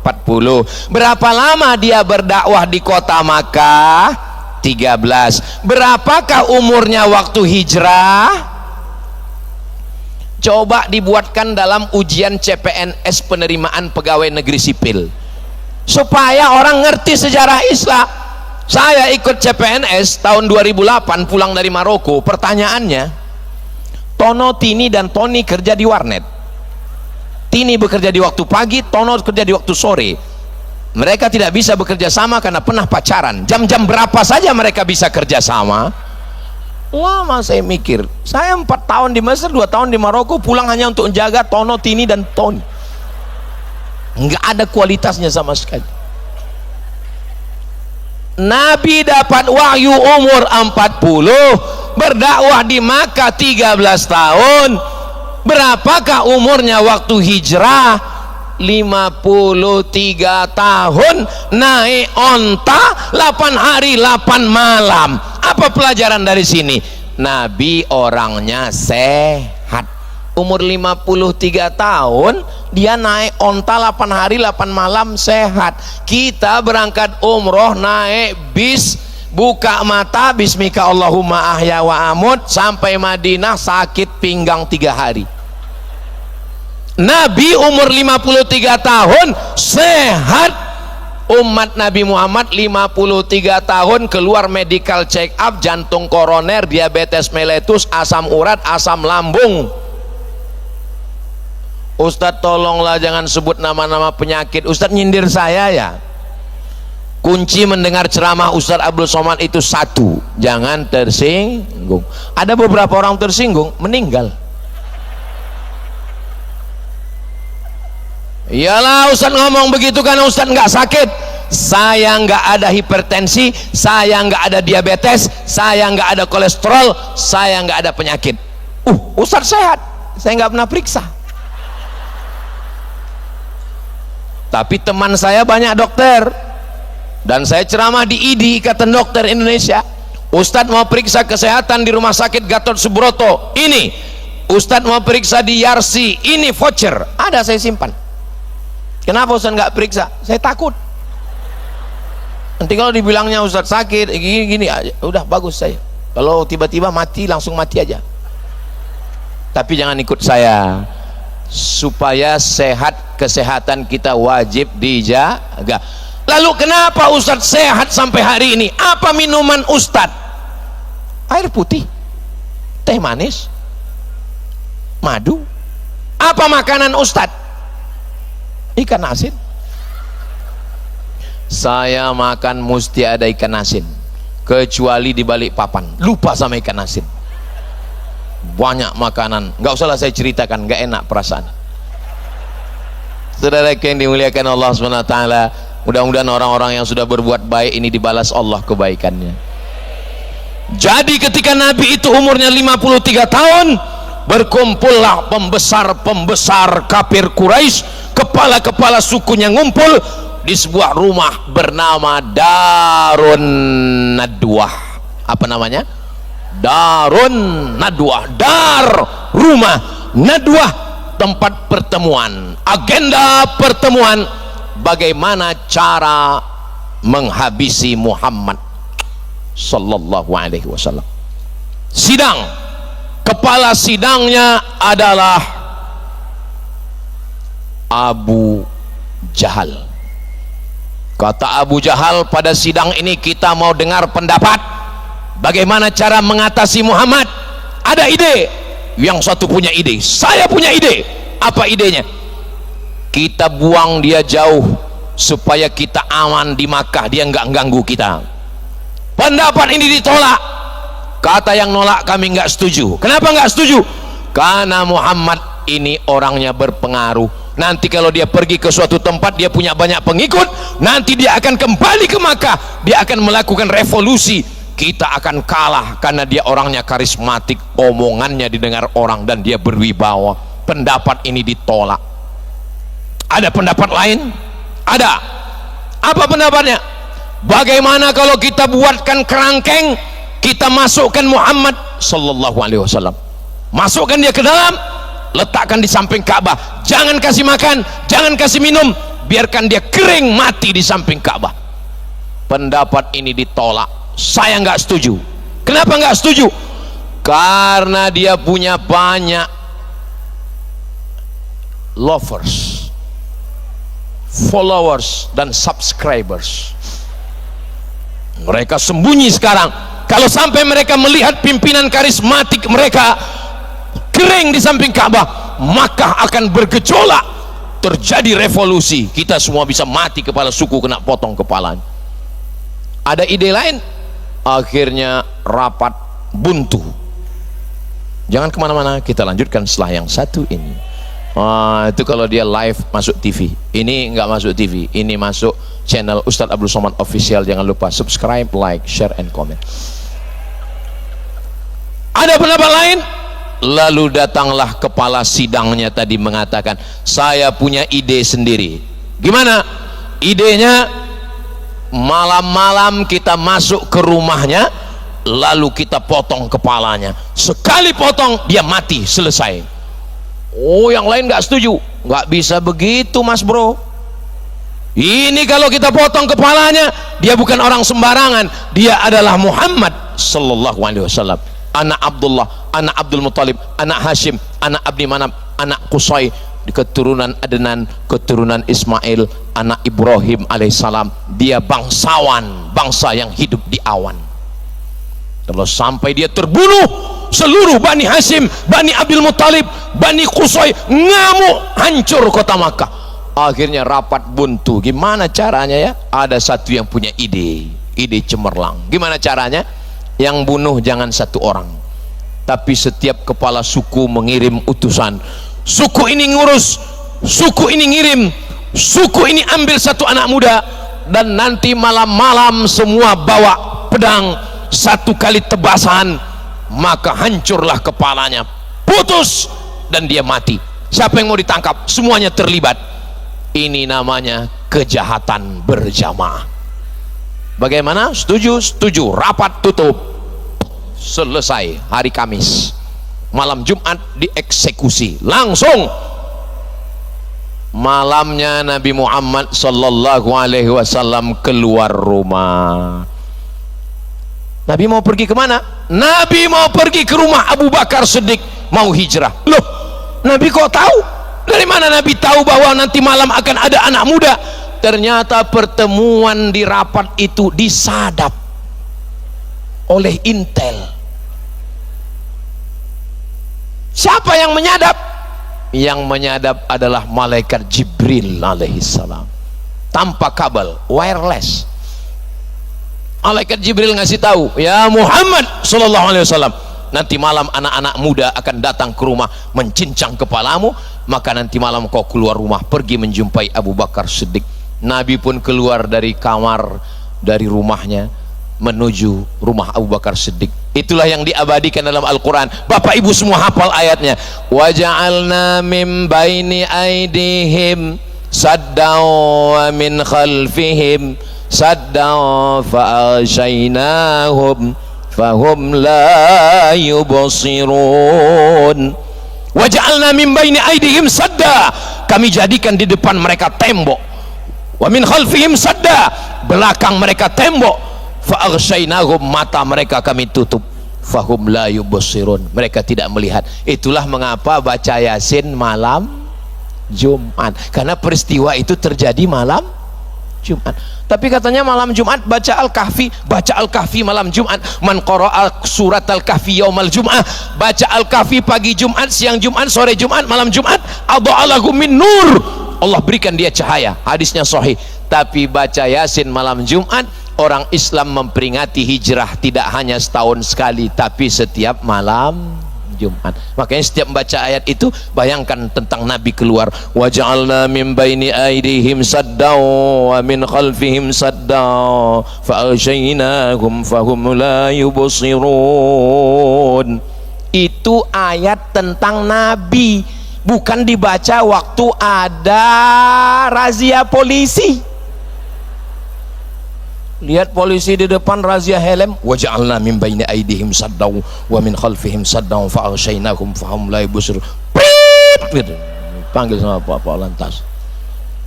[SPEAKER 1] 40. Berapa lama dia berdakwah di kota Makkah? 13. Berapakah umurnya waktu hijrah? Coba dibuatkan dalam ujian CPNS, penerimaan pegawai negeri sipil, supaya orang ngerti sejarah Islam. Saya ikut CPNS tahun 2008 pulang dari Maroko. Pertanyaannya, Tono, Tini dan Tony kerja di warnet. Tini bekerja di waktu pagi, Tono kerja di waktu sore. Mereka tidak bisa bekerja sama karena pernah pacaran. Jam-jam berapa saja mereka bisa kerja sama? Lama saya mikir. Saya 4 tahun di Mesir, 2 tahun di Maroko, pulang hanya untuk menjaga Tono, Tini dan Tony. Nggak ada kualitasnya sama sekali. Nabi dapat wahyu umur 40, berdakwah di Makkah 13 tahun. Berapakah umurnya waktu hijrah? 53 tahun, naik onta 8 hari 8 malam. Apa pelajaran dari sini? Nabi orangnya sehat. Umur 53 tahun dia naik onta 8 hari 8 malam, sehat. Kita berangkat umroh naik bis, buka mata bismika Allahumma ahya wa amut, sampai Madinah sakit pinggang 3 hari. Nabi umur 53 tahun sehat. Umat Nabi Muhammad 53 tahun keluar medical check up, jantung koroner, diabetes mellitus, asam urat, asam lambung. Ustadz tolonglah jangan sebut nama-nama penyakit. Ustadz nyindir saya ya. Kunci mendengar ceramah Ustadz Abdul Somad itu satu, jangan tersinggung. Ada beberapa orang tersinggung, meninggal. Iyalah Ustadz ngomong begitu karena Ustadz nggak sakit. Saya nggak ada hipertensi, saya nggak ada diabetes, saya nggak ada kolesterol, saya nggak ada penyakit. Ustadz sehat, saya nggak pernah periksa. Tapi teman saya banyak dokter, dan saya ceramah di IDI, Ikatan Dokter Indonesia. Ustadz mau periksa kesehatan di Rumah Sakit Gatot Subroto, ini. Ustadz mau periksa di Yarsi, ini voucher, ada saya simpan. Kenapa Ustadz nggak periksa? Saya takut. Nanti kalau dibilangnya Ustaz sakit gini aja, udah bagus saya. Kalau tiba-tiba mati, langsung mati aja. Tapi jangan ikut saya. Supaya sehat, kesehatan kita wajib dijaga. Lalu kenapa Ustaz sehat sampai hari ini? Apa minuman Ustaz? Air putih, teh manis, madu. Apa makanan Ustaz? Ikan asin. Saya makan mesti ada ikan asin, kecuali di balik papan, lupa sama ikan asin. Banyak makanan, nggak usahlah saya ceritakan, nggak enak perasaan. Saudara yang dimuliakan Allah SWT, mudah-mudahan orang-orang yang sudah berbuat baik ini dibalas Allah kebaikannya. Jadi ketika Nabi itu umurnya 53 tahun, berkumpullah pembesar-pembesar kafir Quraisy, kepala-kepala sukunya ngumpul di sebuah rumah bernama Darun Nadwah. Apa namanya? Darun Nadwah. Dar, rumah, Nadwah, tempat pertemuan. Agenda pertemuan, bagaimana cara menghabisi Muhammad sallallahu alaihi wasallam. Sidang, kepala sidangnya adalah Abu Jahal. Kata Abu Jahal, pada sidang ini kita mau dengar pendapat bagaimana cara mengatasi Muhammad. Ada ide. Yang satu punya ide, saya punya ide. Apa idenya? Kita buang dia jauh supaya kita aman di Makkah, dia nggak ganggu kita. Pendapat ini ditolak. Kata yang nolak, kami nggak setuju. Kenapa nggak setuju? Karena Muhammad ini orangnya berpengaruh. Nanti kalau dia pergi ke suatu tempat, dia punya banyak pengikut, nanti dia akan kembali ke Makkah, dia akan melakukan revolusi. Kita akan kalah karena dia orangnya karismatik, omongannya didengar orang dan dia berwibawa. Pendapat ini ditolak. Ada pendapat lain? Ada. Apa pendapatnya? Bagaimana kalau kita buatkan kerangkeng, kita masukkan Muhammad sallallahu alaihi wasallam, masukkan dia ke dalam, letakkan di samping Ka'bah, jangan kasih makan, jangan kasih minum, biarkan dia kering mati di samping Ka'bah. Pendapat ini ditolak. Saya nggak setuju. Kenapa nggak setuju? Karena dia punya banyak lovers, followers, dan subscribers. Mereka sembunyi sekarang. Kalau sampai mereka melihat pimpinan karismatik mereka kering di samping Ka'bah, maka akan bergejolak, terjadi revolusi, kita semua bisa mati, kepala suku kena potong kepalanya. Ada ide lain? Akhirnya rapat buntu. Jangan kemana-mana, kita lanjutkan setelah yang satu ini. Itu kalau dia live masuk TV. Ini nggak masuk TV, ini masuk channel Ustadz Abdul Somad Official. Jangan lupa subscribe, like, share, and comment. Ada pendapat lain? Lalu datanglah kepala sidangnya tadi mengatakan, saya punya ide sendiri. Gimana idenya? Malam-malam kita masuk ke rumahnya, lalu kita potong kepalanya. Sekali potong dia mati, selesai. Oh, yang lain nggak setuju. Nggak bisa begitu, Mas Bro. Ini kalau kita potong kepalanya, dia bukan orang sembarangan, dia adalah Muhammad sallallahu alaihi wasallam, anak Abdullah, anak Abdul Muttalib, anak Hashim, anak Abdi Manaf, anak Qusay, keturunan Adnan, keturunan Ismail, anak Ibrahim alaihissalam. Dia bangsawan, bangsa yang hidup di awan. Kalau sampai dia terbunuh, seluruh Bani Hashim, Bani Abdul Muttalib, Bani Qusay ngamuk, hancur kota Makkah. Akhirnya rapat buntu. Gimana caranya ya? Ada satu yang punya ide cemerlang. Gimana caranya? Yang bunuh jangan satu orang, tapi setiap kepala suku mengirim utusan. Suku ini ngurus, suku ini ngirim, suku ini ambil satu anak muda, dan nanti malam-malam semua bawa pedang, satu kali tebasan, maka hancurlah kepalanya, putus, dan dia mati. Siapa yang mau ditangkap? Semuanya terlibat. Ini namanya kejahatan berjamaah. Bagaimana? Setuju? Setuju. Rapat tutup. Selesai hari Kamis. Malam Jumat dieksekusi langsung. Malamnya Nabi Muhammad sallallahu alaihi wasallam keluar rumah. Nabi mau pergi kemana? Nabi mau pergi ke rumah Abu Bakar Siddiq, mau hijrah. Loh, Nabi kok tahu? Dari mana Nabi tahu bahwa nanti malam akan ada anak muda? Ternyata pertemuan di rapat itu disadap oleh intel. Siapa yang menyadap? Yang menyadap adalah malaikat Jibril alaihissalam, tanpa kabel, wireless. Malaikat Jibril ngasih tahu, ya Muhammad sallallahu alaihi wasallam, nanti malam anak-anak muda akan datang ke rumah mencincang kepalamu, maka nanti malam kau keluar rumah pergi menjumpai Abu Bakar Siddiq. Nabi pun keluar dari kamar, dari rumahnya menuju rumah Abu Bakar Siddiq. Itulah yang diabadikan dalam Al-Quran. Bapak ibu semua hafal ayatnya. Wa ja'alna min baini aidihim saddan wa min khalfihim saddan fa'ashaynahum fahum la yubsirun. Wa ja'alna min baini aidihim sadda, kami jadikan di depan mereka tembok. Wa min khalfihim sadda, belakang mereka tembok. Fa'ashaynahum, mata mereka kami tutup. Fahum la yubsirun, mereka tidak melihat. Itulah mengapa baca Yasin malam Jumat, karena peristiwa itu terjadi malam Jumat. Tapi katanya malam Jumat baca Al-Kahfi, baca Al-Kahfi malam Jumat. Man qara'a surat Al-Kahfi yaumal Jum'ah, baca Al-Kahfi pagi Jumat, siang Jumat, sore Jumat, malam Jumat, adha'alahu min nur, Allah berikan dia cahaya. Hadisnya sahih. Tapi baca Yasin malam Jumat, orang Islam memperingati hijrah tidak hanya setahun sekali, tapi setiap malam Jumat. Makanya setiap membaca ayat itu bayangkan tentang Nabi keluar. Wa ja'alna min baini aidihim saddan wa min khalfihim saddan fa aghshaynahum fahum la yubsirun. Itu ayat tentang Nabi, bukan dibaca waktu ada razia polisi. Lihat polisi di depan razia helm, wa ja'alna min baini aidihim saddaw wa min khalfihim saddaw fa aghshaynahum fahum la yubsirun. Panggil sama Pak Lantas.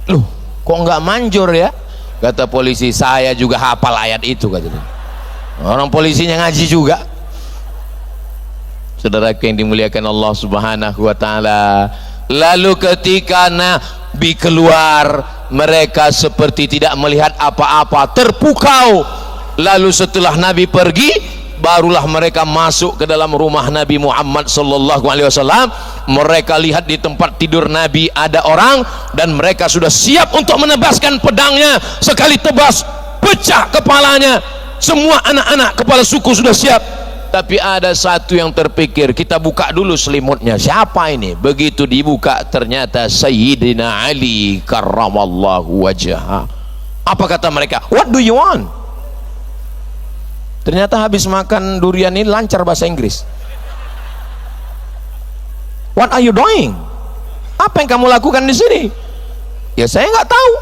[SPEAKER 1] Loh, kok enggak manjur ya? Kata polisi, saya juga hafal ayat itu katanya. Orang polisinya ngaji juga. Saudara yang dimuliakan Allah Subhanahu wa taala. Lalu ketika Nabi keluar, mereka seperti tidak melihat apa-apa, terpukau. Lalu setelah Nabi pergi, barulah mereka masuk ke dalam rumah Nabi Muhammad sallallahu alaihi wasallam. Mereka lihat di tempat tidur Nabi ada orang, dan mereka sudah siap untuk menebaskan pedangnya. Sekali tebas, pecah kepalanya. Semua anak-anak kepala suku sudah siap. Tapi ada satu yang terpikir, kita buka dulu selimutnya, siapa ini? Begitu dibuka, ternyata Sayyidina Ali karramallahu wajhah. Apa kata mereka? What do you want? Ternyata habis makan durian ini lancar bahasa Inggris. What are you doing? Apa yang kamu lakukan di sini? Ya saya nggak tahu,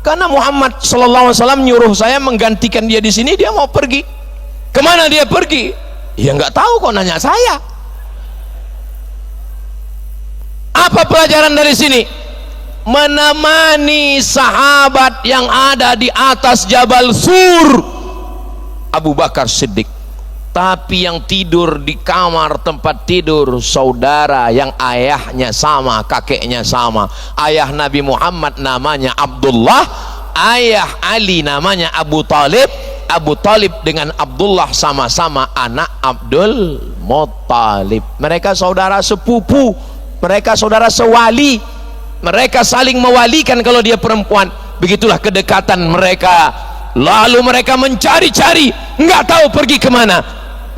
[SPEAKER 1] karena Muhammad sallallahu alaihi wasallam nyuruh saya menggantikan dia di sini. Dia mau pergi. Kemana dia pergi? Ya nggak tahu, kok nanya saya. Apa pelajaran dari sini? Menemani sahabat yang ada di atas Jabal Sur, Abu Bakar Siddiq. Tapi yang tidur di kamar tempat tidur saudara yang ayahnya sama, kakeknya sama. Ayah Nabi Muhammad namanya Abdullah, ayah Ali namanya Abu Talib. Abu Talib dengan Abdullah sama-sama anak Abdul Muttalib. Mereka saudara sepupu, mereka saudara sewali, mereka saling mewalikan kalau dia perempuan. Begitulah kedekatan mereka. Lalu mereka mencari-cari, nggak tahu pergi kemana.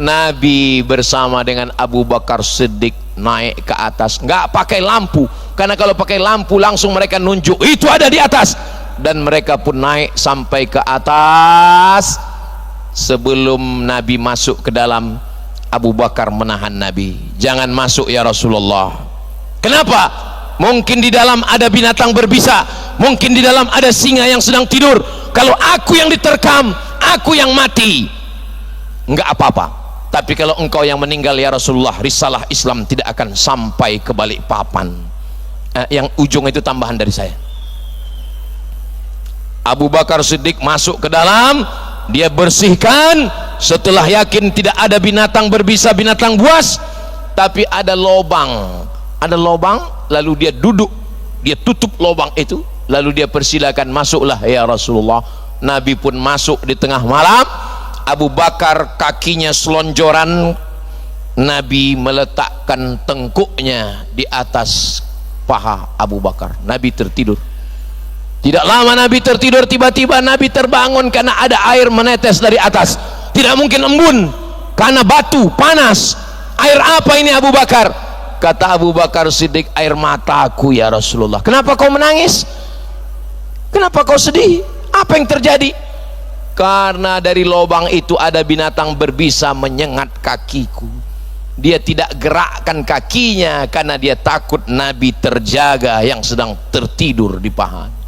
[SPEAKER 1] Nabi bersama dengan Abu Bakar Siddiq naik ke atas, nggak pakai lampu, karena kalau pakai lampu langsung mereka nunjuk itu ada di atas. Dan mereka pun naik sampai ke atas. Sebelum Nabi masuk ke dalam, Abu Bakar menahan Nabi, jangan masuk ya Rasulullah. Kenapa? Mungkin di dalam ada binatang berbisa, mungkin di dalam ada singa yang sedang tidur. Kalau aku yang diterkam, aku yang mati, enggak apa-apa. Tapi kalau engkau yang meninggal ya Rasulullah, risalah Islam tidak akan sampai ke Balikpapan. yang ujung itu tambahan dari saya. Abu Bakar Siddiq masuk ke dalam, dia bersihkan. Setelah yakin tidak ada binatang berbisa, binatang buas, tapi ada lubang, lalu dia duduk, dia tutup lubang itu, lalu dia persilakan, masuklah ya Rasulullah. Nabi pun masuk di tengah malam. Abu Bakar kakinya selonjoran, Nabi meletakkan tengkuknya di atas paha Abu Bakar. Nabi tertidur. Tidak lama Nabi tertidur, tiba-tiba Nabi terbangun karena ada air menetes dari atas. Tidak mungkin embun karena batu panas. Air apa ini Abu Bakar? Kata Abu Bakar Siddiq, air mataku ya Rasulullah. Kenapa kau menangis? Kenapa kau sedih? Apa yang terjadi? Karena dari lubang itu ada binatang berbisa menyengat kakiku. Dia tidak gerakkan kakinya karena dia takut Nabi terjaga yang sedang tertidur di pahanya.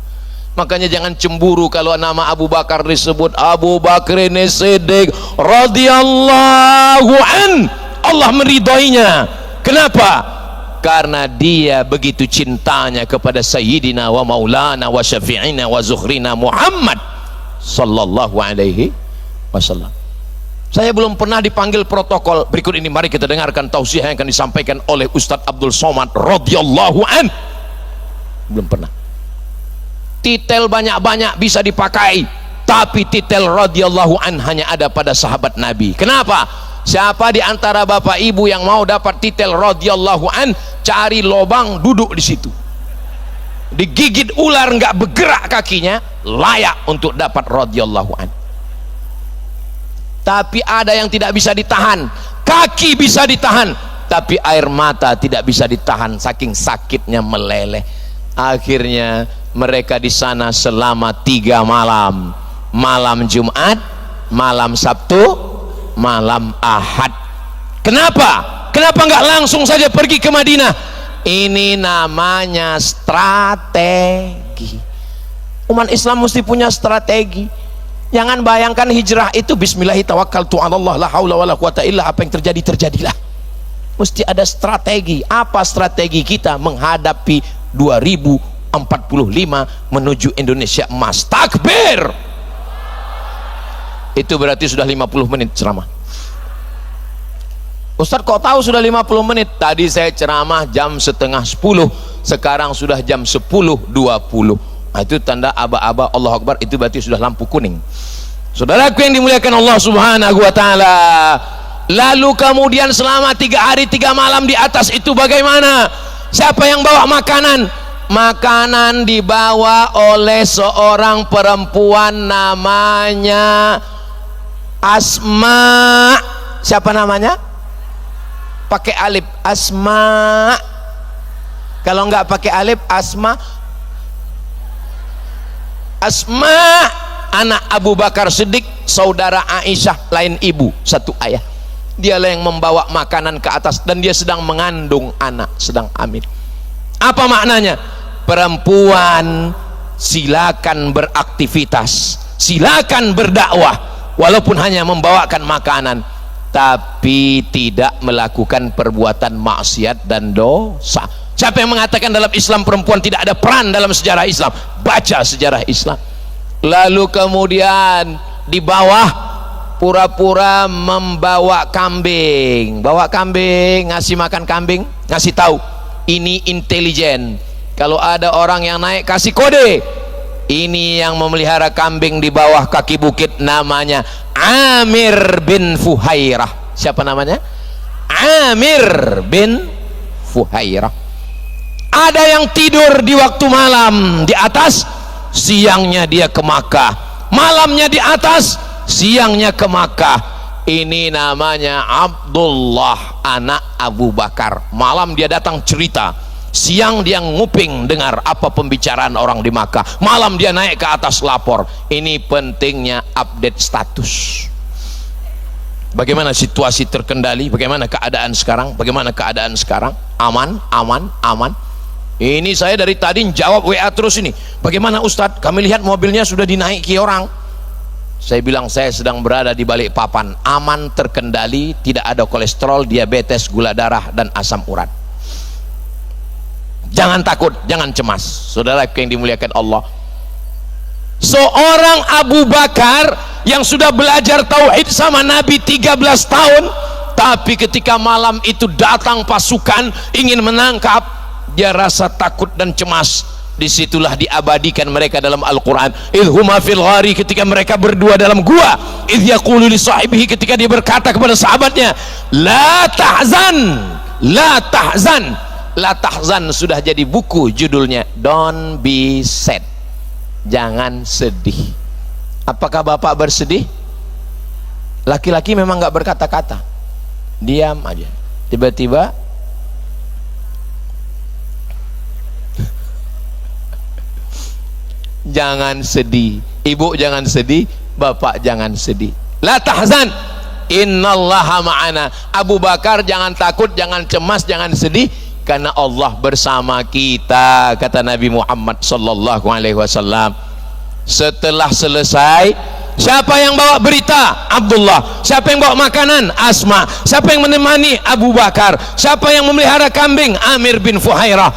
[SPEAKER 1] Makanya jangan cemburu kalau nama Abu Bakar disebut Abu Bakar Siddiq radhiyallahu an. Allah meridhoinya. Kenapa? Karena dia begitu cintanya kepada Sayyidina wa Maulana wa Syafi'ina wa Zuhrina Muhammad sallallahu alaihi wasallam. Saya belum pernah dipanggil protokol. Berikut ini mari kita dengarkan tausiah yang akan disampaikan oleh Ustadz Abdul Somad radhiyallahu an. Belum pernah. Titel banyak-banyak bisa dipakai, tapi titel radhiyallahu an hanya ada pada sahabat Nabi. Kenapa? Siapa di antara bapak ibu yang mau dapat titel radhiyallahu an, cari lubang, duduk di situ, digigit ular nggak bergerak kakinya, layak untuk dapat radhiyallahu an. Tapi ada yang tidak bisa ditahan, kaki bisa ditahan, tapi air mata tidak bisa ditahan, saking sakitnya meleleh. Akhirnya mereka di sana selama 3 malam, malam Jumat, malam Sabtu, malam Ahad. Kenapa? Kenapa nggak langsung saja pergi ke Madinah? Ini namanya strategi. Umat Islam mesti punya strategi. Jangan bayangkan hijrah itu bismillahirrahmanirrahim, la haula wala quwata illa, apa yang terjadi terjadilah. Mesti ada strategi. Apa strategi kita menghadapi 2045 menuju Indonesia emas? Takbir. Itu berarti sudah 50 menit ceramah. Ustadz kok tahu sudah 50 menit? Tadi saya ceramah jam setengah 10, sekarang sudah jam 10.20. Nah, itu tanda aba-aba Allahu Akbar, itu berarti sudah lampu kuning. Saudaraku yang dimuliakan Allah subhanahu wa ta'ala, lalu kemudian selama 3 hari 3 malam di atas itu bagaimana? Siapa yang bawa makanan? Makanan dibawa oleh seorang perempuan namanya Asma. Siapa namanya? Pakai alif, Asma. Kalau nggak pakai alif, Asma. Asma, anak Abu Bakar Siddiq, saudara Aisyah, lain ibu, satu ayah. Dialah yang membawa makanan ke atas, dan dia sedang mengandung anak, sedang hamil. Apa maknanya? Perempuan silakan beraktivitas, silakan berdakwah, walaupun hanya membawakan makanan, tapi tidak melakukan perbuatan maksiat dan dosa. Siapa yang mengatakan dalam Islam perempuan tidak ada peran dalam sejarah Islam? Baca sejarah Islam. Lalu kemudian di bawah pura-pura membawa kambing, bawa kambing, ngasih makan kambing, ngasih tahu ini intelijen. Kalau ada orang yang naik, kasih kode, ini yang memelihara kambing di bawah kaki bukit, namanya Amir bin Fuhairah. Siapa namanya? Amir bin Fuhairah. Ada yang tidur di waktu malam di atas, siangnya dia ke Makkah, malamnya di atas, siangnya ke Makkah. Ini namanya Abdullah anak Abu Bakar. Malam dia datang cerita, siang dia nguping dengar apa pembicaraan orang di Makkah, malam dia naik ke atas lapor. Ini pentingnya update status. Bagaimana situasi terkendali? Bagaimana keadaan sekarang? Bagaimana keadaan sekarang? Aman, aman, aman. Ini saya dari tadi jawab WA terus ini. Bagaimana Ustadz? Kami lihat mobilnya sudah dinaiki orang. Saya bilang saya sedang berada di balik papan, aman, terkendali, tidak ada kolesterol, diabetes, gula darah, dan asam urat. Jangan takut, jangan cemas. Saudara yang dimuliakan Allah, seorang Abu Bakar yang sudah belajar tauhid sama Nabi 13 tahun, tapi ketika malam itu datang pasukan ingin menangkap, dia rasa takut dan cemas. Disitulah diabadikan mereka dalam Al-Quran, idhuma fil ghari, ketika mereka berdua dalam gua, idh yaqulu li sahibihi, ketika dia berkata kepada sahabatnya, la tahzan, la tahzan. La tahzan sudah jadi buku judulnya, don't be sad, jangan sedih. Apakah bapak bersedih? Laki-laki memang nggak berkata-kata, diam aja. Tiba-tiba jangan sedih, ibu jangan sedih, bapak jangan sedih. La tahzan, innallaha ma'ana. Abu Bakar jangan takut, jangan cemas, jangan sedih, karena Allah bersama kita, kata Nabi Muhammad sallallahu alaihi wasallam. Setelah selesai, siapa yang bawa berita? Abdullah. Siapa yang bawa makanan? Asma. Siapa yang menemani? Abu Bakar. Siapa yang memelihara kambing? Amir bin Fuhairah.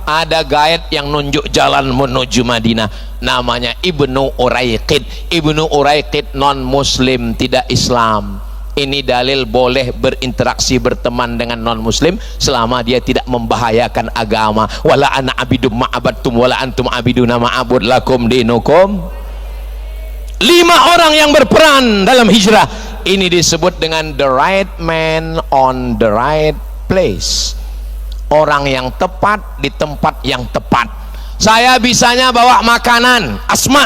[SPEAKER 1] Ada guide yang nunjuk jalan menuju Madinah, namanya Ibnu Uraiqid. Ibnu Uraiqid non muslim, tidak Islam. Ini dalil boleh berinteraksi, berteman dengan non muslim selama dia tidak membahayakan agama. Wala ana abidum ma'abadtum wala antum abiduna ma'abud lakum dinukum. 5 orang yang berperan dalam hijrah ini disebut dengan the right man on the right place. Orang yang tepat di tempat yang tepat. Saya bisanya bawa makanan, Asma.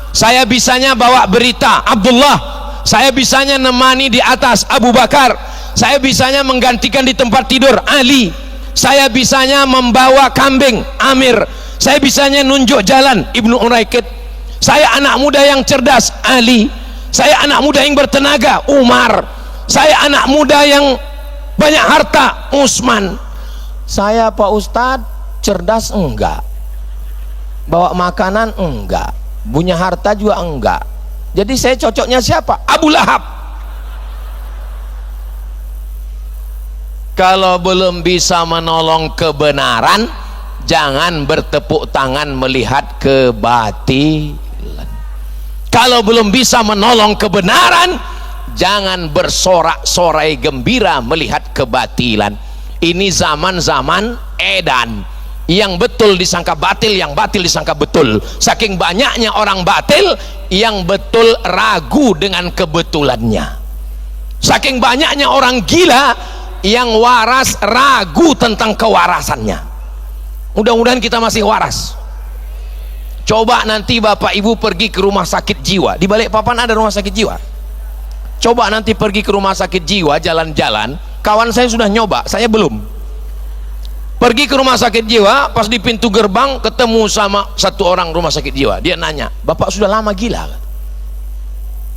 [SPEAKER 1] Saya bisanya bawa berita, Abdullah. Saya bisanya nemani di atas, Abu Bakar. Saya bisanya menggantikan di tempat tidur, Ali. Saya bisanya membawa kambing, Amir. Saya bisanya nunjuk jalan, Ibnu Uraiqid. Saya anak muda yang cerdas, Ali. Saya anak muda yang bertenaga, Umar. Saya anak muda yang banyak harta, Utsman. Saya Pak Ustadz cerdas enggak, bawa makanan enggak, punya harta juga enggak. Jadi saya cocoknya siapa? Abu Lahab. Kalau belum bisa menolong kebenaran, jangan bertepuk tangan melihat kebatilan. Kalau belum bisa menolong kebenaran, jangan bersorak-sorai gembira melihat kebatilan. Ini zaman-zaman edan, yang betul disangka batil, yang batil disangka betul. Saking banyaknya orang batil, yang betul ragu dengan kebetulannya. Saking banyaknya orang gila, yang waras ragu tentang kewarasannya. Mudah-mudahan kita masih waras. Coba nanti bapak ibu pergi ke rumah sakit jiwa, di Balikpapan ada rumah sakit jiwa. Coba nanti pergi ke rumah sakit jiwa, jalan-jalan. Kawan saya sudah nyoba, saya belum. Pergi ke rumah sakit jiwa, pas di pintu gerbang ketemu sama satu orang rumah sakit jiwa. Dia nanya, bapak sudah lama gila?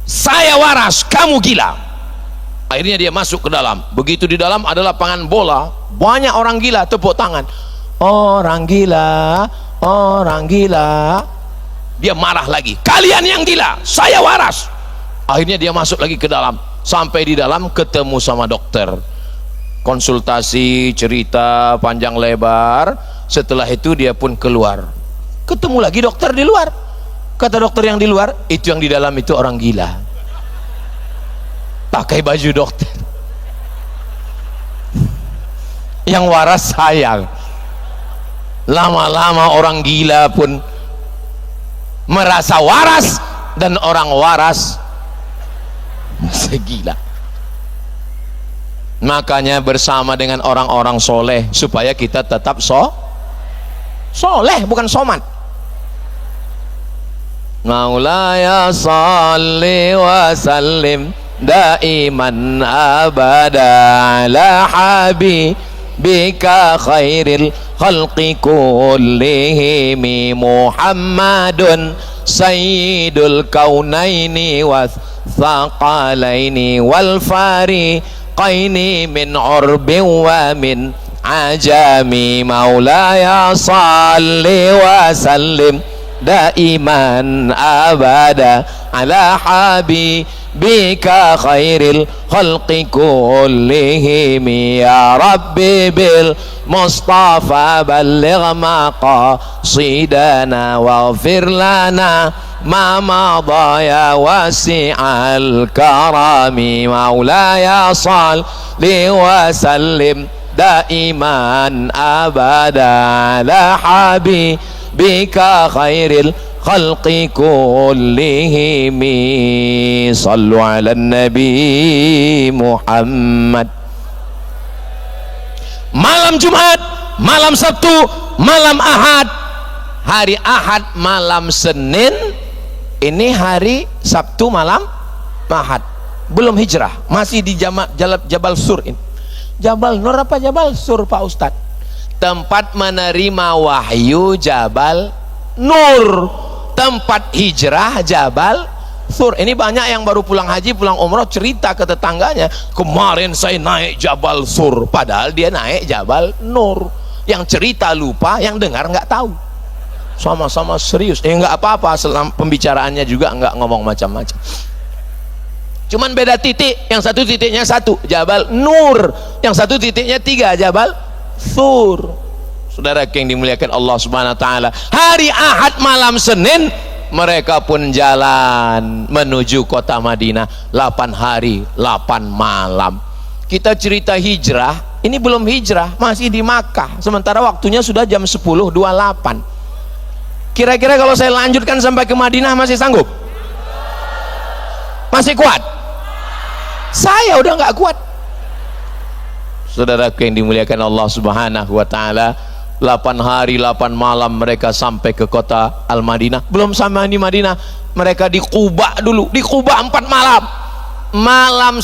[SPEAKER 1] Saya waras, kamu gila. Akhirnya dia masuk ke dalam. Begitu di dalam ada lapangan bola, banyak orang gila, tepuk tangan. Orang gila, orang gila. Dia marah lagi, kalian yang gila, saya waras. Akhirnya dia masuk lagi ke dalam. Sampai di dalam ketemu sama dokter, konsultasi, cerita panjang lebar. Setelah itu dia pun keluar, ketemu lagi dokter di luar. Kata dokter yang di luar, itu yang di dalam itu orang gila, pakai baju dokter. Yang waras sayang. Lama-lama orang gila pun merasa waras, dan orang waras segila. Makanya bersama dengan orang-orang soleh supaya kita tetap soleh, bukan somat. Maulaya salli wa sallim daiman abada ala habibika khairil khalqi kullihim Muhammadun sayyidul kaunaini wa thaqalaini wal fariqaini min urbin wa min ajami. Maulaya salli wa sallim daiman abada ala habibika bika khairil khalqi kullihim ya Rabbi bil Mustafa balligh maqasidana waghfir lana ma madha ya wasi'al karami maulaya salli wa sallim daiman abada la habibika khairil khalqi kullihim sallu ala nabi Muhammad. Malam Jumat, malam Sabtu, malam Ahad, hari Ahad malam Senin, ini hari Sabtu malam Ahad, belum hijrah, masih di Jabal Sur ini. Jabal Nur apa Jabal Sur Pak Ustadz? Tempat menerima wahyu Jabal Nur, tempat hijrah Jabal Sur. Ini banyak yang baru pulang haji, pulang umroh cerita ke tetangganya, kemarin saya naik Jabal Sur, padahal dia naik Jabal Nur. Yang cerita lupa, yang dengar nggak tahu. Sama-sama serius. Nggak apa-apa, pembicaraannya juga nggak ngomong macam-macam. Cuman beda titik, yang satu titiknya satu Jabal Nur, yang satu titiknya tiga Jabal Sur. Saudara yang dimuliakan Allah Subhanahu wa taala, hari Ahad malam Senin mereka pun jalan menuju kota Madinah 8 hari 8 malam. Kita cerita hijrah, ini belum hijrah, masih di Makkah, sementara waktunya sudah jam 10.28. Kira-kira kalau saya lanjutkan sampai ke Madinah masih sanggup? Masih kuat? Saya udah nggak kuat. Saudara yang dimuliakan Allah Subhanahu wa taala, 8 hari 8 malam mereka sampai ke kota Al-Madinah. Belum sampai di Madinah, mereka di Quba dulu. Di Quba 4 malam. Malam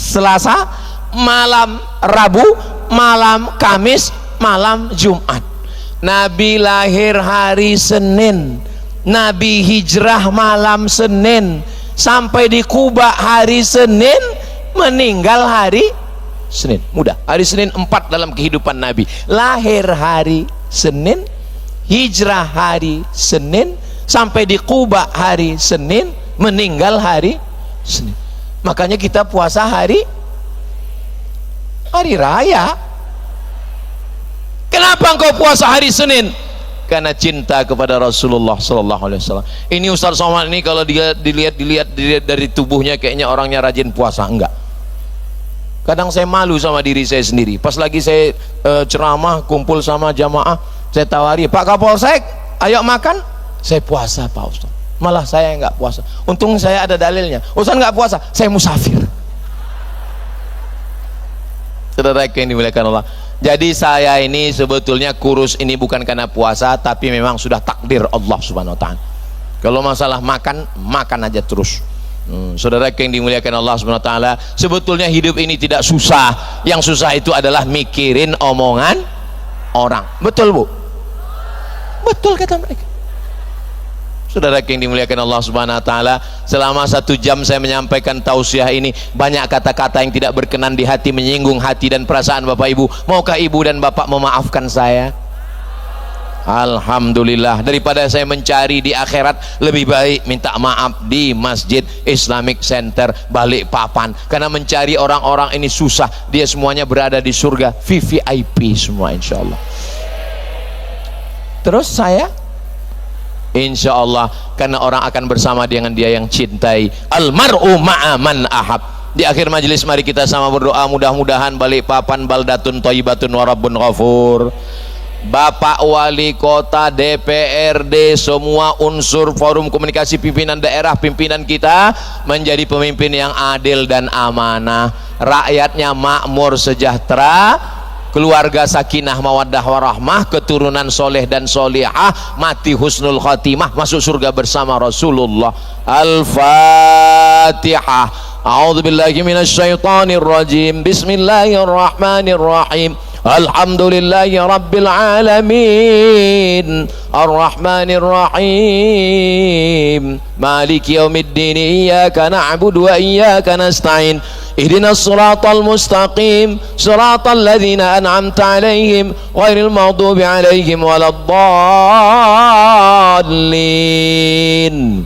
[SPEAKER 1] Selasa, malam Rabu, malam Kamis, malam Jumat. Nabi lahir hari Senin, Nabi hijrah malam Senin, sampai di Quba hari Senin, meninggal hari Senin. Mudah, hari Senin 4 dalam kehidupan Nabi. Lahir hari Senin, hijrah hari Senin, sampai di Quba hari Senin, meninggal hari Senin. Makanya kita puasa hari raya. Kenapa engkau puasa hari Senin? Karena cinta kepada Rasulullah sallallahu alaihi wasallam. Ini Ustaz Somad ini kalau dilihat dari tubuhnya kayaknya orangnya rajin puasa. Enggak. Kadang saya malu sama diri saya sendiri. Pas lagi saya ceramah, kumpul sama jamaah, saya tawari, Pak Kapolsek, ayo makan. Saya puasa Pak Ustaz. Malah saya nggak puasa. Untung saya ada dalilnya. Ustaz nggak puasa, saya musafir. Saudara yang dimuliakan Allah. Jadi saya ini sebetulnya kurus ini bukan karena puasa, tapi memang sudah takdir Allah Subhanahu wa taala. Kalau masalah makan, makan aja terus. Saudara yang dimuliakan Allah Subhanahu wa taala, sebetulnya hidup ini tidak susah. Yang susah itu adalah mikirin omongan orang. Betul Bu? Betul kata mereka. Saudara yang dimuliakan Allah Subhanahu wa taala, selama 1 jam saya menyampaikan tausiah ini, banyak kata-kata yang tidak berkenan di hati, menyinggung hati dan perasaan Bapak Ibu. Maukah Ibu dan Bapak memaafkan saya? Alhamdulillah, daripada saya mencari di akhirat, lebih baik minta maaf di Masjid Islamic Center Balikpapan. Karena mencari orang-orang ini susah, dia semuanya berada di surga VVIP semua insyaallah. Terus saya insyaallah, karena orang akan bersama dengan dia yang cintai. Almar'u ma'aman ahab. Di akhir majelis mari kita sama berdoa, mudah-mudahan Balikpapan baldatun thayyibatun wa rabbun ghafur. Bapak Wali Kota, DPRD, semua unsur forum komunikasi pimpinan daerah, pimpinan kita menjadi pemimpin yang adil dan amanah, rakyatnya makmur sejahtera, keluarga sakinah mawaddah warahmah, keturunan soleh dan solihah, mati husnul khatimah, masuk surga bersama Rasulullah. Al-Fatihah. A'udzubillahi minasyaitonir rajim. Bismillahirrahmanirrahim. Alhamdulillahi rabbil alamin, arrahmanir rahim, maliki yaumiddin, iyyaka na'budu wa iyyaka nasta'in, ihdinas siratal mustaqim, siratal ladzina an'amta 'alaihim ghairil maghdubi 'alaihim waladdallin.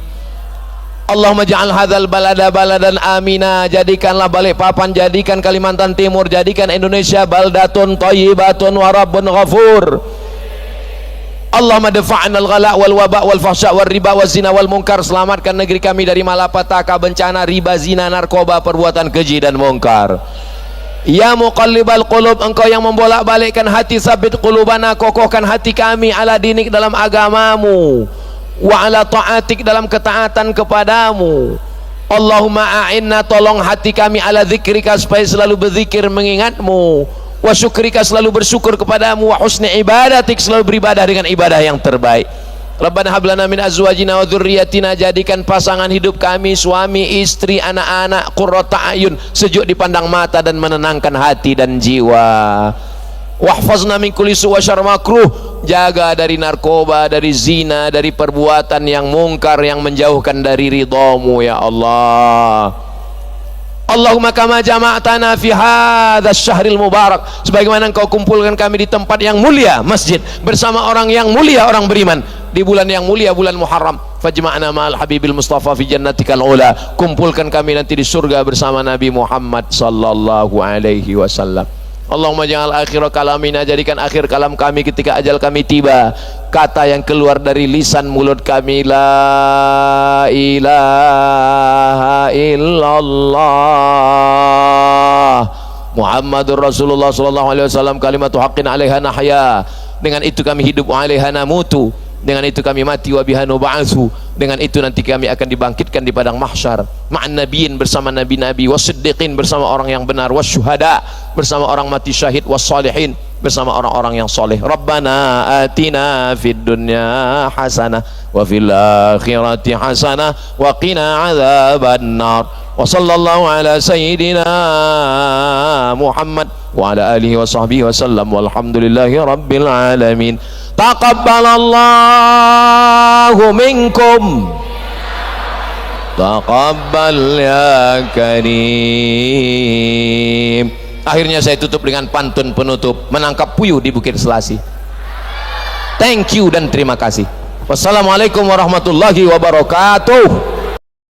[SPEAKER 1] Allahumma ja'al hadzal balada baladan amina, jadikanlah Balikpapan, jadikan Kalimantan Timur, jadikan Indonesia baldatun thayyibatun wa rabbun ghafur. Allahumma dafa'na al-ghala wal waba wal fahsya wal riba wal zina wal munkar, selamatkan negeri kami dari malapetaka, bencana, riba, zina, narkoba, perbuatan keji dan munkar. Ya muqallibal qulub, engkau yang membolak-balikkan hati, sabit qulubana, kokohkan hati kami ala dinik, dalam agamamu, wa ala ta'atik, dalam ketaatan kepadamu. Allahumma a'inna, tolong hati kami, ala zikrika, supaya selalu berzikir mengingatmu, wa syukrika, selalu bersyukur kepadamu, wa husni ibadatik, selalu beribadah dengan ibadah yang terbaik. Rabbana hablana min azwajina wa dzurriyyatina, jadikan pasangan hidup kami, suami, istri, anak-anak, qurrata ayun, sejuk dipandang mata dan menenangkan hati dan jiwa. Wahfazna min kulli su' wa syarr makruh, jaga dari narkoba, dari zina, dari perbuatan yang mungkar yang menjauhkan dari ridhamu ya Allah. Allahumma kama jama'tana fi hadzal syahril mubarak, sebagaimana engkau kumpulkan kami di tempat yang mulia, masjid, bersama orang yang mulia, orang beriman, di bulan yang mulia, bulan Muharram. Fajma'na ma'al habibil mustafa fi jannatikal ula, kumpulkan kami nanti di surga bersama Nabi Muhammad sallallahu alaihi wasallam. Allahumma ja'al akhir kalamina, jadikan akhir kalam kami ketika ajal kami tiba, kata yang keluar dari lisan mulut kami, la ilaha illallah Muhammadur Rasulullah sallallahu alaihi wasallam, kalimatu haqqin 'alaiha nahya, dengan itu kami hidup, wa 'alaiha namutu, dengan itu kami mati, wa biha nub'atsu, dengan itu nanti kami akan dibangkitkan di padang mahsyar, ma'an nabiyyin, bersama nabi-nabi, wasiddiqin, bersama orang yang benar, wasyuhada, bersama orang mati syahid, wassalihin, bersama orang-orang yang soleh. Rabbana atina fid dunya hasanah wa fil akhirati hasanah wa qina adzabannar. Wa sallallahu ala sayyidina Muhammad wa ala alihi wa sahbihi wa sallam, walhamdulillahi rabbil alamin. Taqabbalallahu minkum, taqabbal ya karim. Akhirnya saya tutup dengan pantun penutup, menangkap puyuh di Bukit Selasi. Thank you dan terima kasih. Wassalamualaikum warahmatullahi wabarakatuh.